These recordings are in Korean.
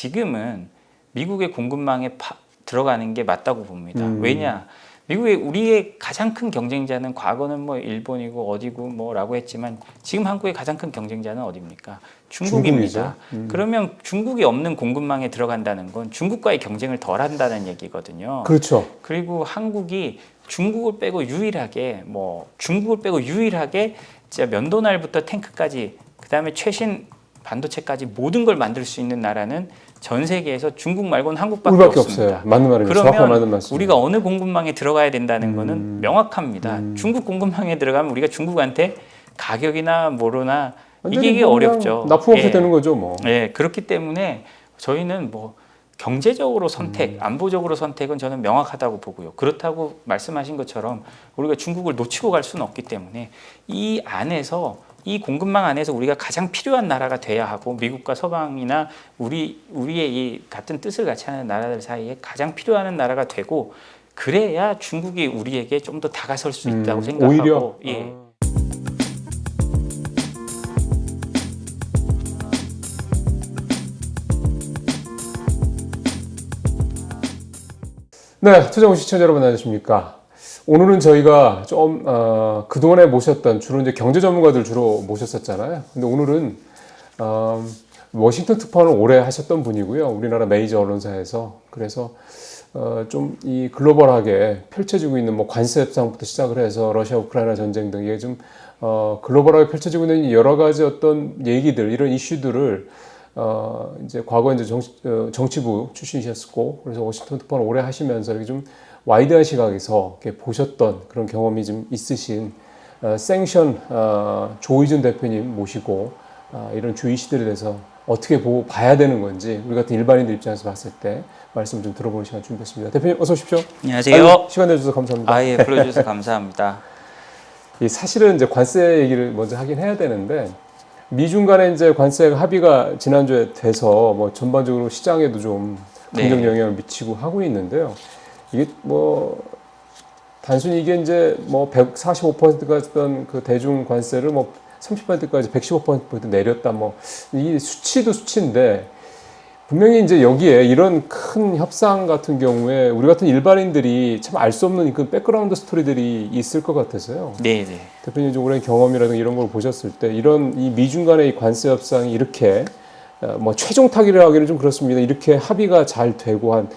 지금은 미국의 공급망에 들어가는 게 맞다고 봅니다. 왜냐? 미국의 우리의 가장 큰 경쟁자는 과거는 뭐 일본이고 어디고 뭐라고 했지만 지금 한국의 가장 큰 경쟁자는 어디입니까? 중국입니다. 그러면 중국이 없는 공급망에 들어간다는 건 중국과의 경쟁을 덜 한다는 얘기거든요. 그렇죠. 그리고 한국이 중국을 빼고 유일하게 진짜 면도날부터 탱크까지 그다음에 최신 반도체까지 모든 걸 만들 수 있는 나라는 전 세계에서 중국 말고는 한국밖에 없습니다. 없어요. 맞는 말입니다. 정확하게 맞는 그러면 말씀. 우리가 어느 공급망에 들어가야 된다는 거는 명확합니다. 중국 공급망에 들어가면 우리가 중국한테 가격이나 뭐로나 이기기 어렵죠. 납품업체 되는 거죠, 뭐. 예, 그렇기 때문에 저희는 뭐 경제적으로 선택, 안보적으로 선택은 저는 명확하다고 보고요. 그렇다고 말씀하신 것처럼 우리가 중국을 놓치고 갈 수는 없기 때문에 이 공급망 안에서 우리가 가장 필요한 나라가 돼야 하고 미국과 서방이나 우리의 이 같은 뜻을 같이 하는 나라들 사이에 가장 필요한 나라가 되고 그래야 중국이 우리에게 좀 더 다가설 수 있다고 생각하고 오히려? 예. 네, 투자공 시청자 여러분 안녕하십니까? 오늘은 저희가 좀 그동안에 모셨던 주로 이제 경제 전문가들 주로 모셨었잖아요. 근데 오늘은 워싱턴 특파원을 오래 하셨던 분이고요. 우리나라 메이저 언론사에서. 그래서 좀 이 글로벌하게 펼쳐지고 있는 뭐 관세 협상부터 시작을 해서 러시아 우크라이나 전쟁 등 이게 좀 글로벌하게 펼쳐지고 있는 여러 가지 어떤 얘기들 이런 이슈들을 이제 과거에 이제 정치부 출신이셨고 그래서 워싱턴 특파원 오래 하시면서 이렇게 좀 와이드한 시각에서 이렇게 보셨던 그런 경험이 좀 있으신 생션 조의준 대표님 모시고 이런 주 이슈들에 대해서 어떻게 봐야 되는 건지 우리 같은 일반인들 입장에서 봤을 때 말씀 좀 들어보는 시간 준비했습니다. 대표님 어서 오십시오. 안녕하세요. 시간 내주셔서 감사합니다. 예, 불러주셔서 감사합니다. 사실은 이제 관세 얘기를 먼저 하긴 해야 되는데 미중 간에 이제 관세 합의가 지난주에 돼서 뭐 전반적으로 시장에도 좀 긍정 영향을 미치고 하고 있는데요. 이게 뭐 단순히 이게 이제 뭐 145%가 했던 그 대중 관세를 뭐 30%까지 115% 내렸다 뭐 이 수치도 수치인데 분명히 이제 여기에 이런 큰 협상 같은 경우에 우리 같은 일반인들이 참 알 수 없는 그 백그라운드 스토리들이 있을 것 같아서요. 네. 대표님 좀 오랜 경험이라든가 이런 걸 보셨을 때 이런 이 미중 간의 이 관세 협상이 이렇게 뭐 최종 타결을 하기는 좀 그렇습니다. 이렇게 합의가 잘 되고 한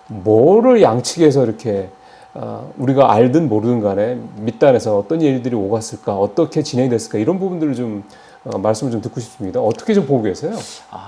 뭐를 양측에서 이렇게 우리가 알든 모르든 간에 밑단에서 어떤 일들이 오갔을까 어떻게 진행됐을까 이런 부분들을 좀 말씀을 좀 듣고 싶습니다. 어떻게 좀 보고 계세요?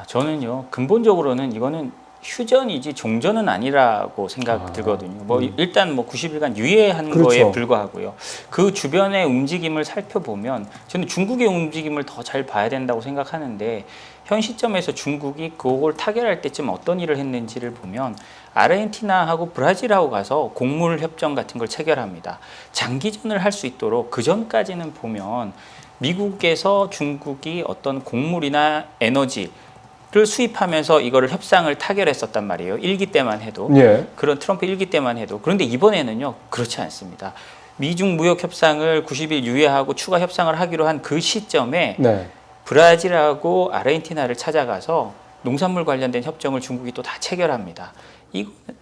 저는요 근본적으로는 이거는 휴전이지 종전은 아니라고 생각 들거든요. 뭐 일단 뭐 90일간 유예한 그렇죠. 거에 불과하고요. 그 주변의 움직임을 살펴보면 저는 중국의 움직임을 더 잘 봐야 된다고 생각하는데 현 시점에서 중국이 그걸 타결할 때쯤 어떤 일을 했는지를 보면 아르헨티나하고 브라질하고 가서 곡물 협정 같은 걸 체결합니다. 장기전을 할 수 있도록 그 전까지는 보면 미국에서 중국이 어떤 곡물이나 에너지를 수입하면서 이거를 협상을 타결했었단 말이에요. 1기 때만 해도. 예. 그런 트럼프 1기 때만 해도. 그런데 이번에는요. 그렇지 않습니다. 미중 무역 협상을 90일 유예하고 추가 협상을 하기로 한 그 시점에 브라질하고 아르헨티나를 찾아가서 농산물 관련된 협정을 중국이 또 다 체결합니다.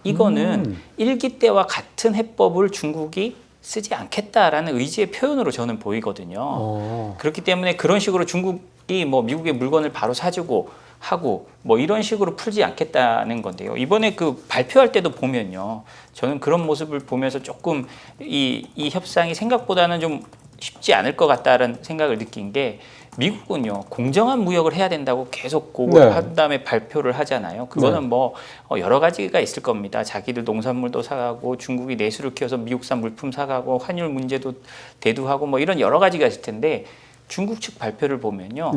이거는 1기 때와 같은 해법을 중국이 쓰지 않겠다라는 의지의 표현으로 저는 보이거든요. 그렇기 때문에 그런 식으로 중국이 뭐 미국의 물건을 바로 사주고 하고 뭐 이런 식으로 풀지 않겠다는 건데요. 이번에 그 발표할 때도 보면요. 저는 그런 모습을 보면서 조금 이 협상이 생각보다는 좀 쉽지 않을 것 같다는 생각을 느낀 게 미국은요 공정한 무역을 해야 된다고 계속 그걸 한 다음에 발표를 하잖아요. 그거는 뭐 여러 가지가 있을 겁니다. 자기들 농산물도 사가고 중국이 내수를 키워서 미국산 물품 사가고 환율 문제도 대두하고 뭐 이런 여러 가지가 있을 텐데 중국 측 발표를 보면요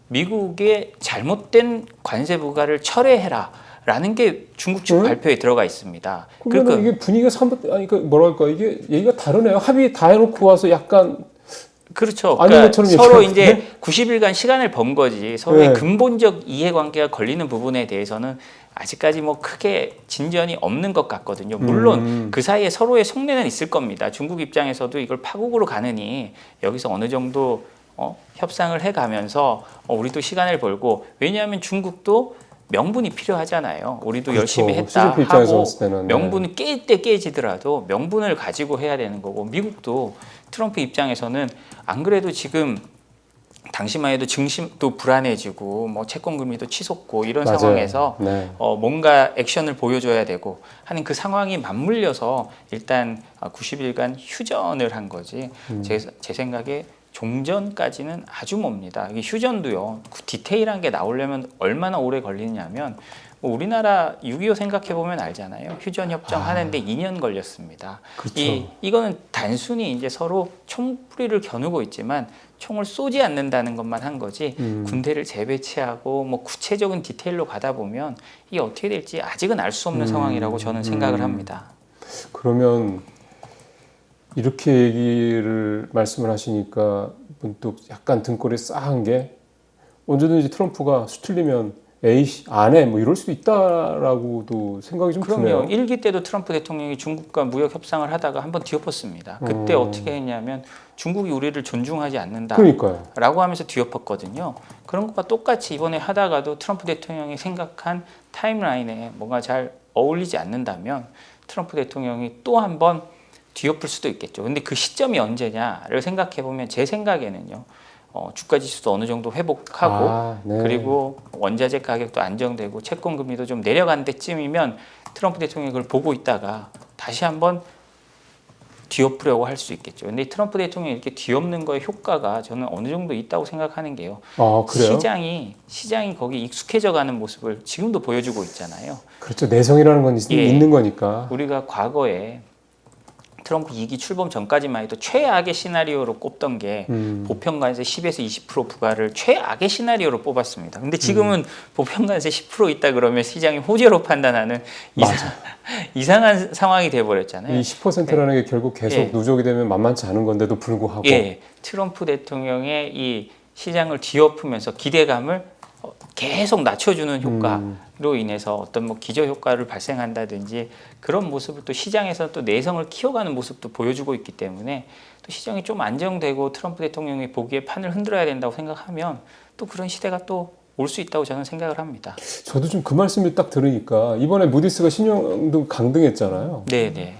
미국의 잘못된 관세 부과를 철회해라. 라는 게 중국 측 발표에 들어가 있습니다. 그러니까 이게 분위기가 뭐랄까 이게 얘기가 다르네요. 합의 다 해놓고 와서 약간 그렇죠. 그러니까 서로 이제 90일간 시간을 번 거지 서로의 근본적 이해관계가 걸리는 부분에 대해서는 아직까지 뭐 크게 진전이 없는 것 같거든요. 물론 그 사이에 서로의 속내는 있을 겁니다. 중국 입장에서도 이걸 파국으로 가느니 여기서 어느 정도 협상을 해가면서 우리도 시간을 벌고 왜냐하면 중국도 명분이 필요하잖아요. 우리도 그렇죠. 열심히 했다 CGP 입장에서 하고 봤을 때는, 명분이 깰 때 깨지더라도 명분을 가지고 해야 되는 거고, 미국도 트럼프 입장에서는 안 그래도 지금 당시만 해도 증시도 불안해지고 뭐 채권 금리도 치솟고 이런 맞아요. 상황에서 네. 뭔가 액션을 보여줘야 되고 하는 그 상황이 맞물려서 일단 90일간 휴전을 한 거지. 제 생각에 종전까지는 아주 멉니다. 이게 휴전도요, 디테일한 게 나오려면 얼마나 오래 걸리냐면, 뭐 우리나라 6.25 생각해 보면 알잖아요. 휴전 협정 하는데 2년 걸렸습니다. 그렇죠. 이거는 단순히 이제 서로 총뿌리를 겨누고 있지만 총을 쏘지 않는다는 것만 한 거지, 군대를 재배치하고 뭐 구체적인 디테일로 가다 보면 이게 어떻게 될지 아직은 알 수 없는 상황이라고 저는 생각을 합니다. 그러면 이렇게 얘기를 말씀을 하시니까 문득 약간 등골이 싸한 게, 언제든지 트럼프가 수틀리면 에이씨 안 해 뭐 이럴 수도 있다라고도 생각이 좀 그럼요. 드네요. 1기 때도 트럼프 대통령이 중국과 무역 협상을 하다가 한번 뒤엎었습니다. 그때 어떻게 했냐면 중국이 우리를 존중하지 않는다 그러니까요. 라고 하면서 뒤엎었거든요. 그런 것과 똑같이 이번에 하다가도 트럼프 대통령이 생각한 타임라인에 뭔가 잘 어울리지 않는다면 트럼프 대통령이 또 한번 뒤엎을 수도 있겠죠. 근데 그 시점이 언제냐를 생각해 보면 제 생각에는요, 주가 지수도 어느 정도 회복하고 네. 그리고 원자재 가격도 안정되고 채권 금리도 좀 내려간 데쯤이면 트럼프 대통령이 그걸 보고 있다가 다시 한번 뒤엎으려고 할 수 있겠죠. 근데 트럼프 대통령이 이렇게 뒤엎는 거의 효과가 저는 어느 정도 있다고 생각하는 게요. 그래요? 시장이 거기 익숙해져 가는 모습을 지금도 보여주고 있잖아요. 그렇죠. 내성이라는 건 있는 거니까. 우리가 과거에 트럼프 2기 출범 전까지만 해도 최악의 시나리오로 꼽던 게 보편관세 10에서 20% 부과를 최악의 시나리오로 뽑았습니다. 근데 지금은 보편관세 10% 있다 그러면 시장이 호재로 판단하는 이상한 상황이 돼버렸잖아요. 이 10%라는 게 결국 계속 누적이 되면 만만치 않은 건데도 불구하고. 트럼프 대통령의 이 시장을 뒤엎으면서 기대감을 계속 낮춰주는 효과로 인해서 어떤 뭐 기저 효과를 발생한다든지 그런 모습을 또 시장에서 또 내성을 키워가는 모습도 보여주고 있기 때문에 또 시장이 좀 안정되고 트럼프 대통령이 보기에 판을 흔들어야 된다고 생각하면 또 그런 시대가 또 올 수 있다고 저는 생각을 합니다. 저도 좀 그 말씀을 딱 들으니까 이번에 무디스가 신용도 강등했잖아요. 네네.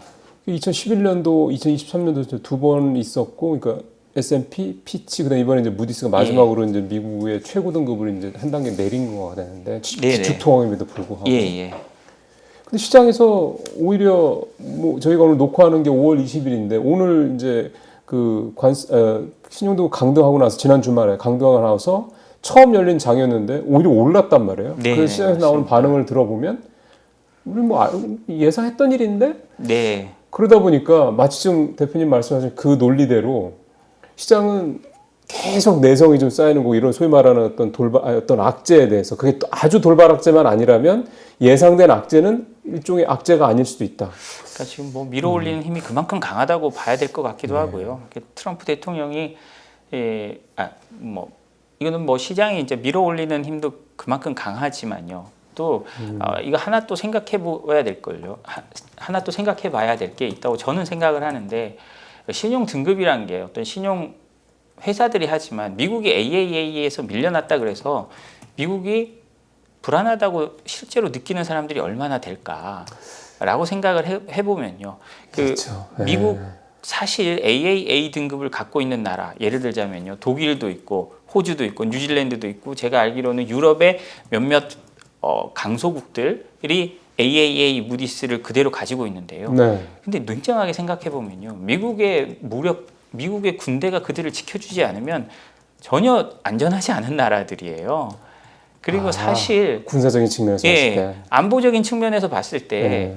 2011년도, 2023년도 두 번 있었고, 그러니까 S&P, 피치, 그다음 이번에 이제 무디스가 마지막으로 이제 미국의 최고 등급을 이제 한 단계 내린 거가 되는데 기축통화임에도 불구하고. 근데 시장에서 오히려 뭐 저희가 오늘 녹화하는 게 5월 20일인데 오늘 이제 그 신용도 강등하고 나서 지난 주말에 강등하고 나서 처음 열린 장이었는데 오히려 올랐단 말이에요. 그 시장에서 나오는 반응을 들어보면 우리 뭐 예상했던 일인데. 그러다 보니까 마치 지금 대표님 말씀하신 그 논리대로 시장은 계속 내성이 좀 쌓이는 거고, 이런 소위 말하는 어떤 악재에 대해서, 그게 또 아주 돌발 악재만 아니라면 예상된 악재는 일종의 악재가 아닐 수도 있다. 그러니까 지금 뭐 밀어올리는 힘이 그만큼 강하다고 봐야 될 것 같기도 하고요. 트럼프 대통령이 이거는 뭐 시장이 이제 밀어올리는 힘도 그만큼 강하지만요. 또 이거 하나 또 생각해 봐야 될 걸요. 하나 또 생각해 봐야 될 게 있다고 저는 생각을 하는데, 신용 등급이란 게 어떤 신용 회사들이 하지만 미국이 AAA에서 밀려났다 그래서 미국이 불안하다고 실제로 느끼는 사람들이 얼마나 될까라고 생각을 해보면요. 그렇죠. 미국 사실 AAA 등급을 갖고 있는 나라, 예를 들자면요, 독일도 있고 호주도 있고 뉴질랜드도 있고 제가 알기로는 유럽의 몇몇 강소국들이 AAA 무디스를 그대로 가지고 있는데요. 근데 냉정하게 생각해 보면요, 미국의 군대가 그들을 지켜주지 않으면 전혀 안전하지 않은 나라들이에요. 그리고 사실 군사적인 측면에서 봤을 때, 안보적인 측면에서 봤을 때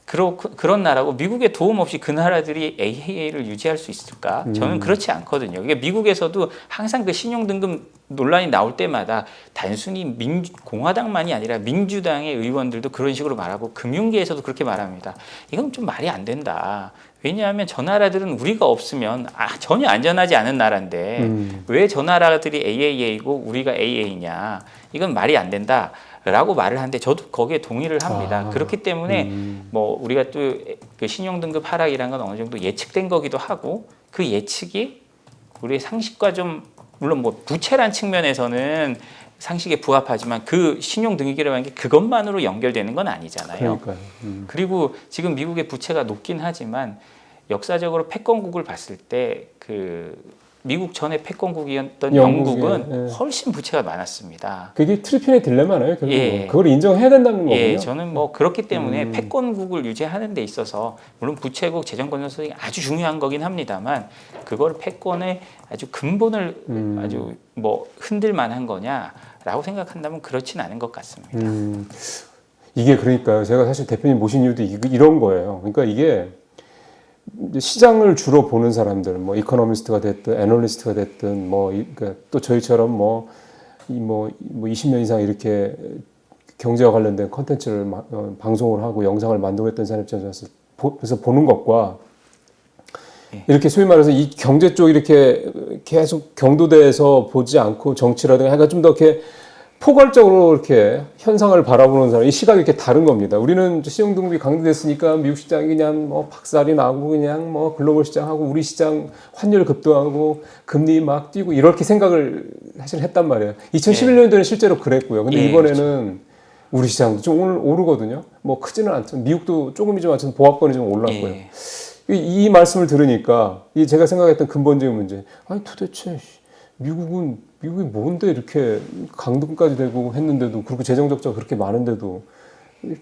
그런 나라고 미국의 도움 없이 그 나라들이 AAA를 유지할 수 있을까? 저는 그렇지 않거든요. 이게 미국에서도 항상 그 신용등급 논란이 나올 때마다 단순히 공화당만이 아니라 민주당의 의원들도 그런 식으로 말하고 금융계에서도 그렇게 말합니다. 이건 좀 말이 안 된다. 왜냐하면 저 나라들은 우리가 없으면 전혀 안전하지 않은 나라인데 왜 저 나라들이 AAA이고 우리가 AA냐? 이건 말이 안 된다. 라고 말을 하는데 저도 거기에 동의를 합니다. 그렇기 때문에 뭐 우리가 또 그 신용등급 하락이라는 건 어느 정도 예측된 거기도 하고, 그 예측이 우리의 상식과 좀, 물론 뭐 부채란 측면에서는 상식에 부합하지만 그 신용등기라는 게 그것만으로 연결되는 건 아니잖아요. 그러니까요. 그리고 지금 미국의 부채가 높긴 하지만 역사적으로 패권국을 봤을 때 그 미국 전에 패권국이었던 영국은 훨씬 부채가 많았습니다. 그게 트리핀의 딜레마네요. 결국 예. 그걸 인정해야 된다는 거군요. 예, 저는 뭐 그렇기 때문에 패권국을 유지하는 데 있어서 물론 부채국 재정 건전성이 아주 중요한 거긴 합니다만 그걸 패권의 아주 근본을 아주 뭐 흔들 만한 거냐라고 생각한다면 그렇진 않은 것 같습니다. 이게 그러니까요. 제가 사실 대표님 모신 이유도 이런 거예요. 그러니까 이게 시장을 주로 보는 사람들, 뭐 이코노미스트가 됐든 애널리스트가 됐든 뭐 그러니까 또 저희처럼 뭐 20년 이상 이렇게 경제와 관련된 컨텐츠를 방송을 하고 영상을 만들고 했던 사람 입장에서 보는 것과 이렇게 소위 말해서 이 경제 쪽 이렇게 계속 경도대에서 보지 않고 정치라든가 해가 좀 더 이렇게 포괄적으로 이렇게 현상을 바라보는 사람, 이 시각이 이렇게 다른 겁니다. 우리는 신용등급이 강조됐으니까 미국 시장이 그냥 뭐 박살이 나고 그냥 뭐 글로벌 시장하고 우리 시장 환율 급등하고 금리 막 뛰고 이렇게 생각을 사실 했단 말이에요. 2011년도에는 실제로 그랬고요. 근데 이번에는 그렇죠. 우리 시장도 좀 오늘 오르거든요. 뭐 크지는 않지만 미국도 조금이지만 어쨌든 보합권이 좀 올랐고요. 이 말씀을 들으니까 제가 생각했던 근본적인 문제. 아니 도대체 미국이 뭔데 이렇게 강등까지 되고 했는데도 그렇게 재정 적자가 그렇게 많은데도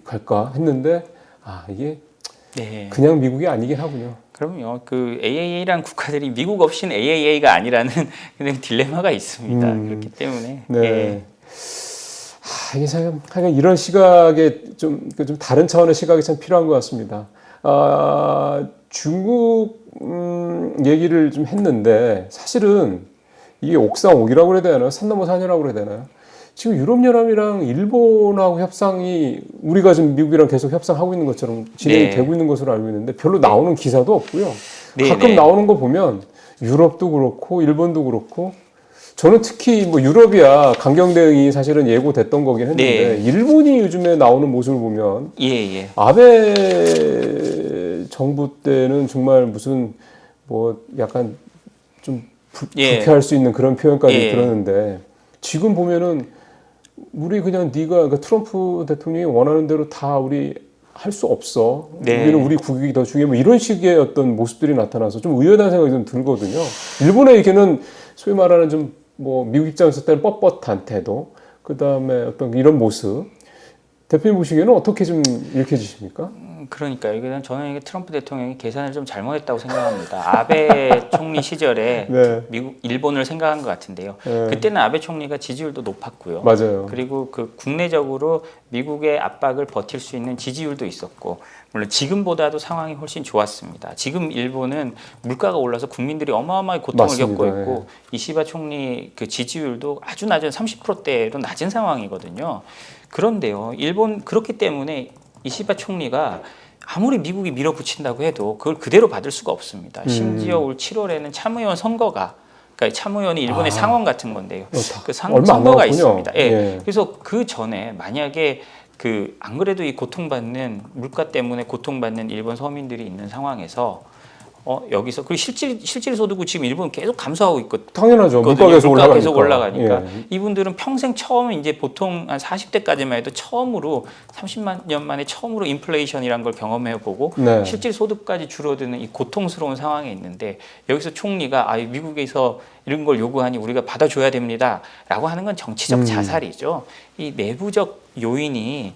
갈까 했는데 이게 그냥 미국이 아니긴 하군요. 그럼요. 그 AAA란 국가들이 미국 없이는 AAA가 아니라는 그냥 딜레마가 있습니다. 그렇기 때문에. 네. 이게 참 이런 시각에 좀 다른 차원의 시각이 참 필요한 것 같습니다. 중국 얘기를 좀 했는데 사실은 이게 옥상옥이라고 그래야 되나요? 산 넘어 산이라고 그래야 되나요? 지금 유럽연합이랑 일본하고 협상이 우리가 지금 미국이랑 계속 협상하고 있는 것처럼 진행이 되고 있는 것으로 알고 있는데 별로 나오는 기사도 없고요. 가끔 나오는 거 보면 유럽도 그렇고 일본도 그렇고 저는 특히 뭐 유럽이야 강경 대응이 사실은 예고됐던 거긴 했는데 일본이 요즘에 나오는 모습을 보면 아베 정부 때는 정말 무슨 뭐 약간 좀 불쾌할 수 있는 그런 표현까지 들었는데 지금 보면은 우리 그냥 그러니까 트럼프 대통령이 원하는 대로 다 우리 할 수 없어. 우리는 우리 국익이 더 중요해. 뭐 이런 식의 어떤 모습들이 나타나서 좀 의외다는 생각이 좀 들거든요. 일본의 의견은 소위 말하는 좀 뭐 미국 입장에서 때는 뻣뻣한 태도, 그 다음에 어떤 이런 모습. 대표님 보시기에는 어떻게 좀 읽혀지십니까? 그러니까요. 이게 저는 이게 트럼프 대통령이 계산을 좀 잘못했다고 생각합니다. 아베 총리 시절에 일본을 생각한 것 같은데요. 그때는 아베 총리가 지지율도 높았고요. 맞아요. 그리고 그 국내적으로 미국의 압박을 버틸 수 있는 지지율도 있었고, 물론 지금보다도 상황이 훨씬 좋았습니다. 지금 일본은 물가가 올라서 국민들이 어마어마하게 고통을 겪고 있고, 이시바 총리 그 지지율도 아주 낮은 30%대로 낮은 상황이거든요. 그런데요, 일본 그렇기 때문에 이시바 총리가 아무리 미국이 밀어붙인다고 해도 그걸 그대로 받을 수가 없습니다. 심지어 올 7월에는 참의원 선거가, 그러니까 참의원이 일본의 상원 같은 건데요. 그 선거가 있습니다. 그래서 그 전에 만약에 안 그래도 이 고통받는 물가 때문에 고통받는 일본 서민들이 있는 상황에서 여기서 그리고 실질 소득은 지금 일본 계속 감소하고 있거든요. 당연하죠. 물가 계속 올라가니까 이분들은 평생 처음 이제 보통 한 40대까지만 해도 처음으로 30만 년 만에 처음으로 인플레이션이란 걸 경험해보고 실질 소득까지 줄어드는 이 고통스러운 상황에 있는데 여기서 총리가 미국에서 이런 걸 요구하니 우리가 받아줘야 됩니다라고 하는 건 정치적 자살이죠. 이 내부적 요인이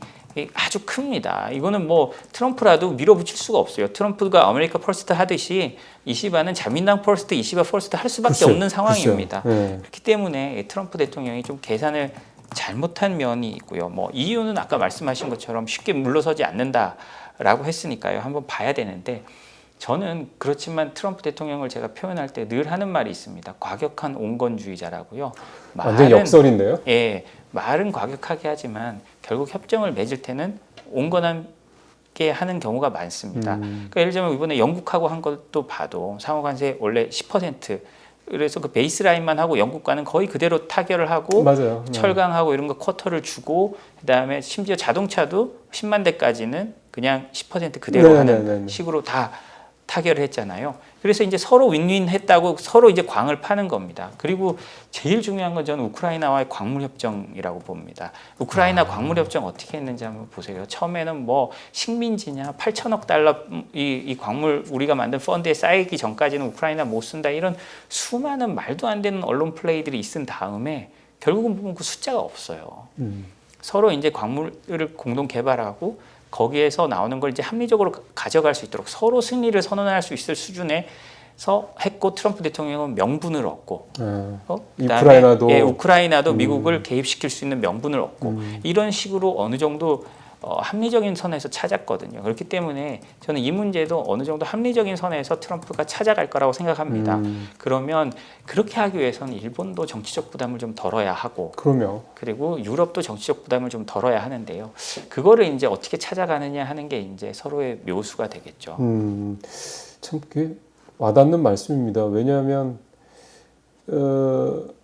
아주 큽니다. 이거는 뭐 트럼프라도 밀어붙일 수가 없어요. 트럼프가 아메리카 퍼스트 하듯이 이시바는 자민당 퍼스트, 이시바 퍼스트 할 수밖에 없는 상황입니다. 그렇기 때문에 트럼프 대통령이 좀 계산을 잘못한 면이 있고요. 뭐 이유는 아까 말씀하신 것처럼 쉽게 물러서지 않는다라고 했으니까요. 한번 봐야 되는데 저는 그렇지만 트럼프 대통령을 제가 표현할 때 늘 하는 말이 있습니다. 과격한 온건주의자라고요. 완전 역설인데요? 말은 과격하게 하지만 결국 협정을 맺을 때는 온건하게 하는 경우가 많습니다. 그러니까 예를 들면 이번에 영국하고 한 것도 봐도 상호관세 원래 10% 그래서 그 베이스라인만 하고 영국과는 거의 그대로 타결을 하고 철강하고 이런 거 쿼터를 주고 그다음에 심지어 자동차도 10만 대까지는 그냥 10% 그대로 하는 식으로 다 타결을 했잖아요. 그래서 이제 서로 윈윈했다고 서로 이제 광을 파는 겁니다. 그리고 제일 중요한 건 저는 우크라이나와의 광물 협정이라고 봅니다. 우크라이나 광물 협정 어떻게 했는지 한번 보세요. 처음에는 뭐 식민지냐 8천억 달러 이 광물 우리가 만든 펀드에 쌓이기 전까지는 우크라이나 못 쓴다 이런 수많은 말도 안 되는 언론 플레이들이 있은 다음에 결국은 보면 그 숫자가 없어요. 서로 이제 광물을 공동 개발하고 거기에서 나오는 걸 이제 합리적으로 가져갈 수 있도록 서로 승리를 선언할 수 있을 수준에서 했고 트럼프 대통령은 명분을 얻고 우크라이나도 우크라이나도 미국을 개입시킬 수 있는 명분을 얻고 이런 식으로 어느 정도 합리적인 선에서 찾았거든요. 그렇기 때문에 저는 이 문제도 어느 정도 합리적인 선에서 트럼프가 찾아갈 거라고 생각합니다. 그러면 그렇게 하기 위해서는 일본도 정치적 부담을 좀 덜어야 하고 그럼요. 그리고 유럽도 정치적 부담을 좀 덜어야 하는데요. 그거를 이제 어떻게 찾아가느냐 하는 게 이제 서로의 묘수가 되겠죠. 참 그게 와닿는 말씀입니다. 왜냐하면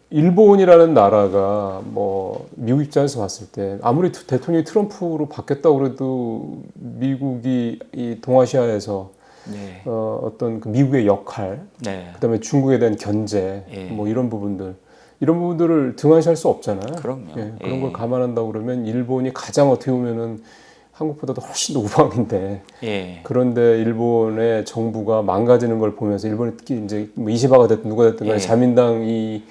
일본이라는 나라가 뭐 미국 입장에서 봤을 때 아무리 대통령이 트럼프로 바뀌었다고 그래도 미국이 이 동아시아에서 네. 어떤 그 미국의 역할, 네. 그다음에 중국에 대한 견제, 뭐 이런 부분들을 등한시할 수 없잖아요. 그럼요. 그런 걸 감안한다고 그러면 일본이 가장 어떻게 보면은 한국보다도 훨씬 더 우방인데 그런데 일본의 정부가 망가지는 걸 보면서 일본이 특히 이제 뭐 이시바가 됐든 누가 됐든 간에 자민당 이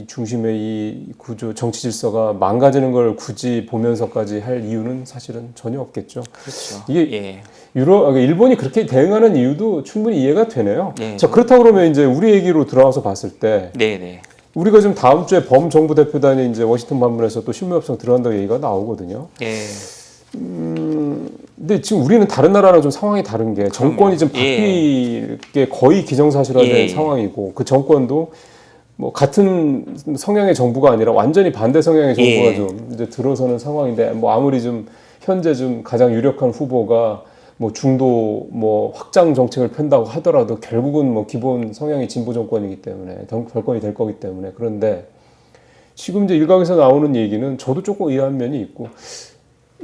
중심의 이 구조 정치 질서가 망가지는 걸 굳이 보면서까지 할 이유는 사실은 전혀 없겠죠. 그렇죠. 이게 일본이 그렇게 대응하는 이유도 충분히 이해가 되네요. 네. 자, 그렇다고 그러면 이제 우리 얘기로 들어와서 봤을 때 우리가 지금 다음 주에 범정부 대표단이 이제 워싱턴 방문해서 또 실무협상 들어간다고 얘기가 나오거든요. 근데 지금 우리는 다른 나라랑 좀 상황이 다른 게 정권이 좀 바뀔 게 거의 기정사실화된 상황이고 그 정권도 뭐 같은 성향의 정부가 아니라 완전히 반대 성향의 정부가 좀 이제 들어서는 상황인데 뭐 아무리 좀 현재 좀 가장 유력한 후보가 뭐 중도 뭐 확장 정책을 편다고 하더라도 결국은 뭐 기본 성향이 진보 정권이기 때문에 결권이 될 거기 때문에 그런데 지금 이제 일각에서 나오는 얘기는 저도 조금 이해한 면이 있고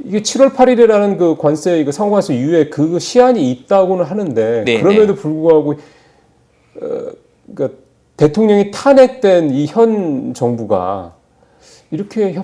이게 7월 8일이라는 그 관세 이거 상호관세 이후에 그 시한이 있다고는 하는데 그럼에도 불구하고 그러니까 대통령이 탄핵된 이 현 정부가 이렇게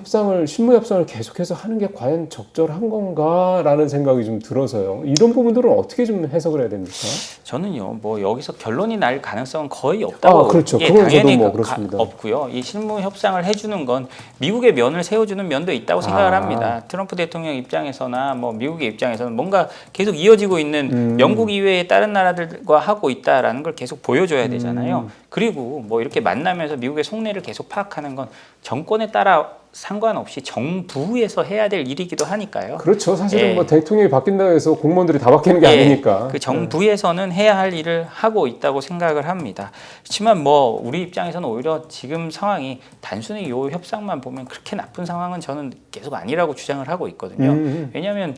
실무 협상을 계속해서 하는 게 과연 적절한 건가라는 생각이 좀 들어서요. 이런 부분들은 어떻게 좀 해석을 해야 됩니까? 저는요, 뭐 여기서 결론이 날 가능성은 거의 없다고. 그렇죠. 그건 당연히 저도 뭐 그렇습니다. 없고요. 이 실무 협상을 해주는 건 미국의 면을 세워주는 면도 있다고 생각을 합니다. 트럼프 대통령 입장에서나 뭐 미국의 입장에서는 뭔가 계속 이어지고 있는 영국 이외의 다른 나라들과 하고 있다라는 걸 계속 보여줘야 되잖아요. 그리고 뭐 이렇게 만나면서 미국의 속내를 계속 파악하는 건 정권에 따라 상관없이 정부에서 해야 될 일이기도 하니까요. 그렇죠. 사실은 뭐 대통령이 바뀐다고 해서 공무원들이 다 바뀌는 게 아니니까. 그 정부에서는 해야 할 일을 하고 있다고 생각을 합니다. 그렇지만 뭐 우리 입장에서는 오히려 지금 상황이 단순히 이 협상만 보면 그렇게 나쁜 상황은 저는 계속 아니라고 주장을 하고 있거든요. 왜냐하면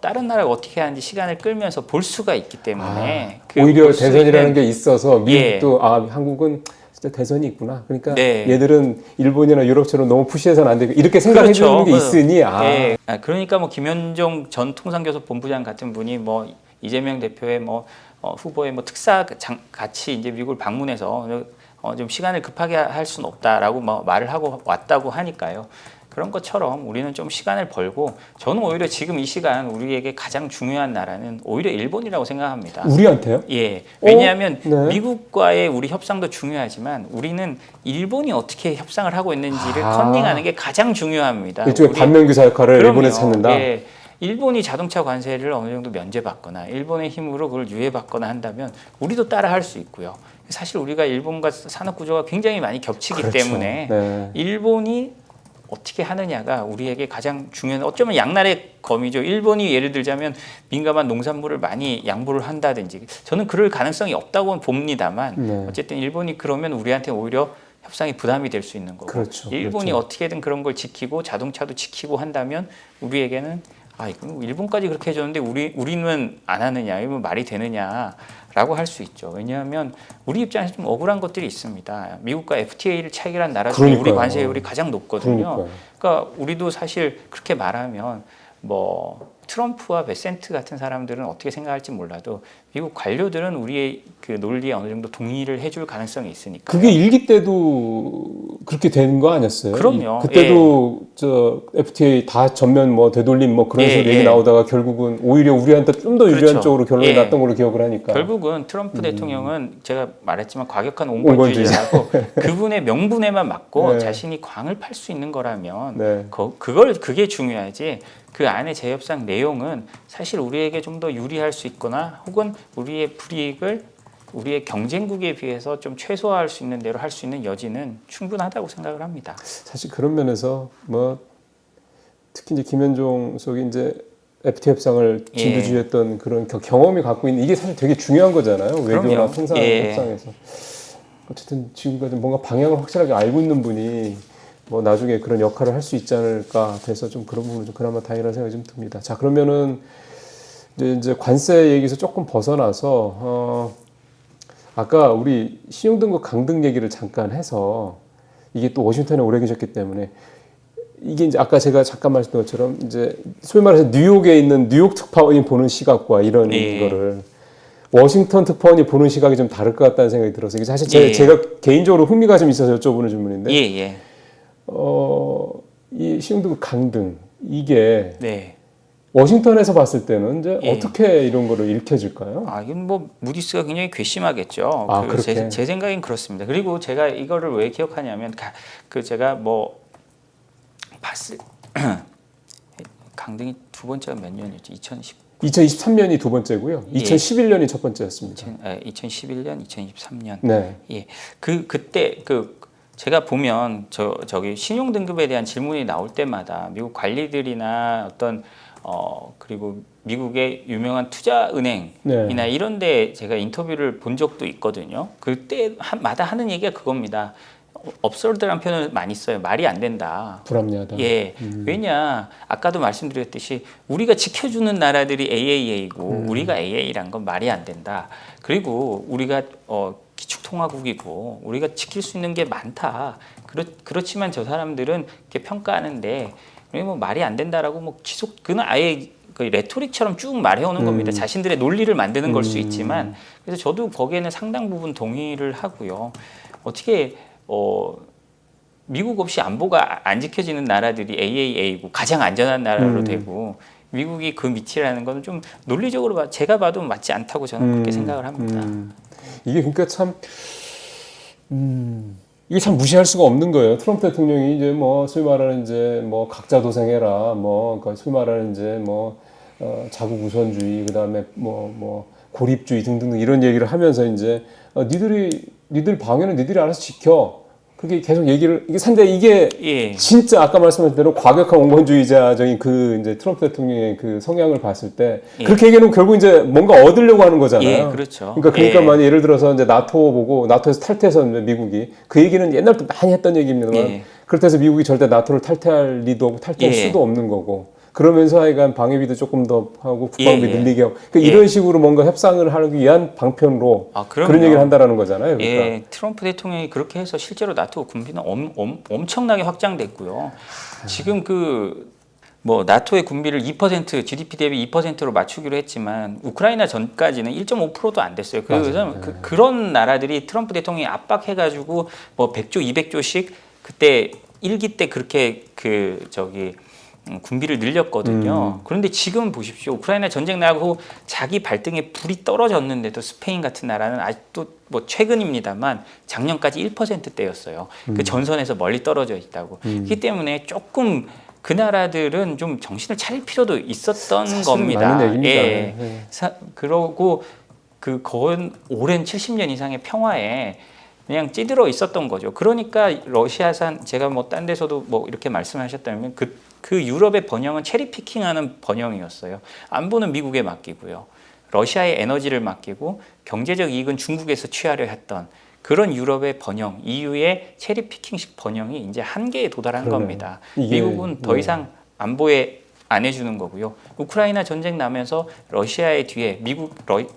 다른 나라가 어떻게 하는지 시간을 끌면서 볼 수가 있기 때문에 오히려 대선이라는 게 있어서 미국도 한국은 진짜 대선이 있구나. 그러니까 얘들은 일본이나 유럽처럼 너무 푸시해서는 안 되고 이렇게 생각해 주는 게 있으니 그러니까 뭐 김현종 전 통상교섭 본부장 같은 분이 뭐 이재명 대표의 뭐 후보의 뭐 특사 같이 이제 미국을 방문해서 좀 시간을 급하게 할 수는 없다라고 뭐 말을 하고 왔다고 하니까요. 그런 것처럼 우리는 좀 시간을 벌고 저는 오히려 지금 이 시간 우리에게 가장 중요한 나라는 오히려 일본이라고 생각합니다. 우리한테요? 왜냐하면 미국과의 우리 협상도 중요하지만 우리는 일본이 어떻게 협상을 하고 있는지를 컨닝하는 게 가장 중요합니다. 일종의 반면교사 역할을 일본에서 찾는다? 일본이 자동차 관세를 어느 정도 면제받거나 일본의 힘으로 그걸 유예받거나 한다면 우리도 따라 할 수 있고요. 사실 우리가 일본과 산업 구조가 굉장히 많이 겹치기 때문에 일본이 어떻게 하느냐가 우리에게 가장 중요한 어쩌면 양날의 검이죠. 일본이 예를 들자면 민감한 농산물을 많이 양보를 한다든지 저는 그럴 가능성이 없다고 봅니다만 어쨌든 일본이 그러면 우리한테 오히려 협상이 부담이 될 수 있는 거고 일본이 어떻게든 그런 걸 지키고 자동차도 지키고 한다면 우리에게는 이거 일본까지 그렇게 해줬는데 우리는 안 하느냐 이건 말이 되느냐라고 할 수 있죠. 왜냐하면 우리 입장에서 좀 억울한 것들이 있습니다. 미국과 FTA를 체결한 나라 중에 우리 관세율이 가장 높거든요. 그러니까 우리도 사실 그렇게 말하면 뭐 트럼프와 베센트 같은 사람들은 어떻게 생각할지 몰라도 미국 관료들은 우리의 그 논리에 어느 정도 동의를 해줄 가능성이 있으니까. 그게 일기 때도 그렇게 된 거 아니었어요? 그럼요. 그때도 저 FTA 다 전면 뭐 되돌림 뭐 그런 식으로 얘기 나오다가 결국은 오히려 우리한테 좀 더 유리한 그렇죠. 쪽으로 결론이 났던 걸로 기억을 하니까. 결국은 트럼프 대통령은 제가 말했지만 과격한 온건주의자라고 그분의 명분에만 맞고 자신이 광을 팔 수 있는 거라면 그게 중요하지. 그 안에 재협상 내용은 사실 우리에게 좀 더 유리할 수 있거나 혹은 우리의 불이익을 우리의 경쟁국에 비해서 좀 최소화할 수 있는 대로 할 수 있는 여지는 충분하다고 생각을 합니다. 사실 그런 면에서 뭐 특히 이제 김현종 속이 이제 FTA 협상을 진두지휘했던 그런 경험이 갖고 있는 이게 사실 되게 중요한 거잖아요. 외교나 통상 협상에서. 어쨌든 지금까지 뭔가 방향을 확실하게 알고 있는 분이 뭐 나중에 그런 역할을 할 수 있지 않을까 돼서 좀 그런 부분은 좀 그나마 다행이라는 생각이 좀 듭니다. 자, 그러면은 이제 관세 얘기에서 조금 벗어나서 아까 우리 신용등급 강등 얘기를 잠깐 해서 이게 또 워싱턴에 오래 계셨기 때문에 이게 이제 아까 제가 잠깐 말씀드린 것처럼 이제 소위 말해서 뉴욕에 있는 뉴욕 특파원이 보는 시각과 이런 거를 워싱턴 특파원이 보는 시각이 좀 다를 것 같다는 생각이 들어서 이게 사실 제가 개인적으로 흥미가 좀 있어서 여쭤보는 질문인데 이 신용등급 강등 이게 워싱턴에서 봤을 때는 이제 어떻게 이런 거를 읽혀질까요? 이건 뭐 무디스가 굉장히 괘씸하겠죠. 제 생각엔 그렇습니다. 그리고 제가 이거를 왜 기억하냐면 제가 뭐 봤을 강등이 두 번째가 몇 년이었지? 2023년이 두 번째고요. 2011년이 첫 번째였습니다. 2011년, 2023년. 네. 그때 제가 보면 저기 신용 등급에 대한 질문이 나올 때마다 미국 관리들이나 어떤 그리고 미국의 유명한 투자은행이나 이런데 제가 인터뷰를 본 적도 있거든요. 그때마다 하는 얘기가 그겁니다. 업소드란 표현을 많이 써요. 말이 안 된다. 불합리하다. 왜냐 아까도 말씀드렸듯이 우리가 지켜주는 나라들이 AAA고 우리가 AA란 건 말이 안 된다. 그리고 우리가 기축통화국이고 우리가 지킬 수 있는 게 많다. 그렇지만 저 사람들은 이렇게 평가하는데 뭐 말이 안 된다라고 뭐 그는 아예 그 레토릭처럼 쭉 말해오는 겁니다. 자신들의 논리를 만드는 걸 수 있지만 그래서 저도 거기에는 상당 부분 동의를 하고요. 어떻게 미국 없이 안보가 안 지켜지는 나라들이 AAA고 가장 안전한 나라로 되고 미국이 그 밑이라는 건 좀 논리적으로 제가 봐도 맞지 않다고 저는 그렇게 생각을 합니다. 이게 그러니까 참 이게 참 무시할 수가 없는 거예요. 트럼프 대통령이 이제 뭐 소위 말하는 이제 뭐 각자 도생해라, 뭐 소위 말하는 이제 뭐 자국 우선주의, 그다음에 뭐 고립주의 등등 이런 얘기를 하면서 이제 니들 방해는 니들이 알아서 지켜. 그게 계속 얘기를 이게 진짜 아까 말씀하신 대로 과격한 온건주의자적인 그 이제 트럼프 대통령의 그 성향을 봤을 때 그렇게 얘기하면 결국 이제 뭔가 얻으려고 하는 거잖아요. 그렇죠. 그러니까 만약 예를 들어서 이제 나토 보고 나토에서 탈퇴해서 미국이 그 얘기는 옛날부터 많이 했던 얘기입니다만 그렇다 해서 미국이 절대 나토를 탈퇴할 리도 없고 탈퇴할 수도 없는 거고. 그러면서 하여간 방위비도 조금 더 하고 국방비 늘리게 하고 그러니까 이런 식으로 뭔가 협상을 하기 위한 방편으로 그런 얘기를 한다라는 거잖아요. 그러니까. 트럼프 대통령이 그렇게 해서 실제로 나토 군비는 엄청나게 확장됐고요. 지금 뭐 나토의 군비를 2% GDP 대비 2%로 맞추기로 했지만 우크라이나 전까지는 1.5%도 안 됐어요. 그래서 그런 나라들이 트럼프 대통령이 압박해가지고 뭐 100조, 200조씩 그때 1기 때 그렇게 군비를 늘렸거든요. 그런데 지금 보십시오. 우크라이나 전쟁 나고 자기 발등에 불이 떨어졌는데도 스페인 같은 나라는 아직도 뭐 최근입니다만 작년까지 1%대였어요. 그 전선에서 멀리 떨어져 있다고. 그렇기 때문에 조금 그 나라들은 좀 정신을 차릴 필요도 있었던 겁니다. 그러고 거의 오랜 70년 이상의 평화에 그냥 찌들어 있었던 거죠. 그러니까 러시아산 제가 뭐 딴 데서도 뭐 이렇게 말씀하셨다면 그 유럽의 번영은 체리 피킹하는 번영이었어요. 안보는 미국에 맡기고요. 러시아의 에너지를 맡기고 경제적 이익은 중국에서 취하려 했던 그런 유럽의 번영, EU의 체리 피킹식 번영이 이제 한계에 도달한 겁니다. 미국은 더 이상 안보에 안 해주는 거고요. 우크라이나 전쟁 나면서 러시아의 뒤에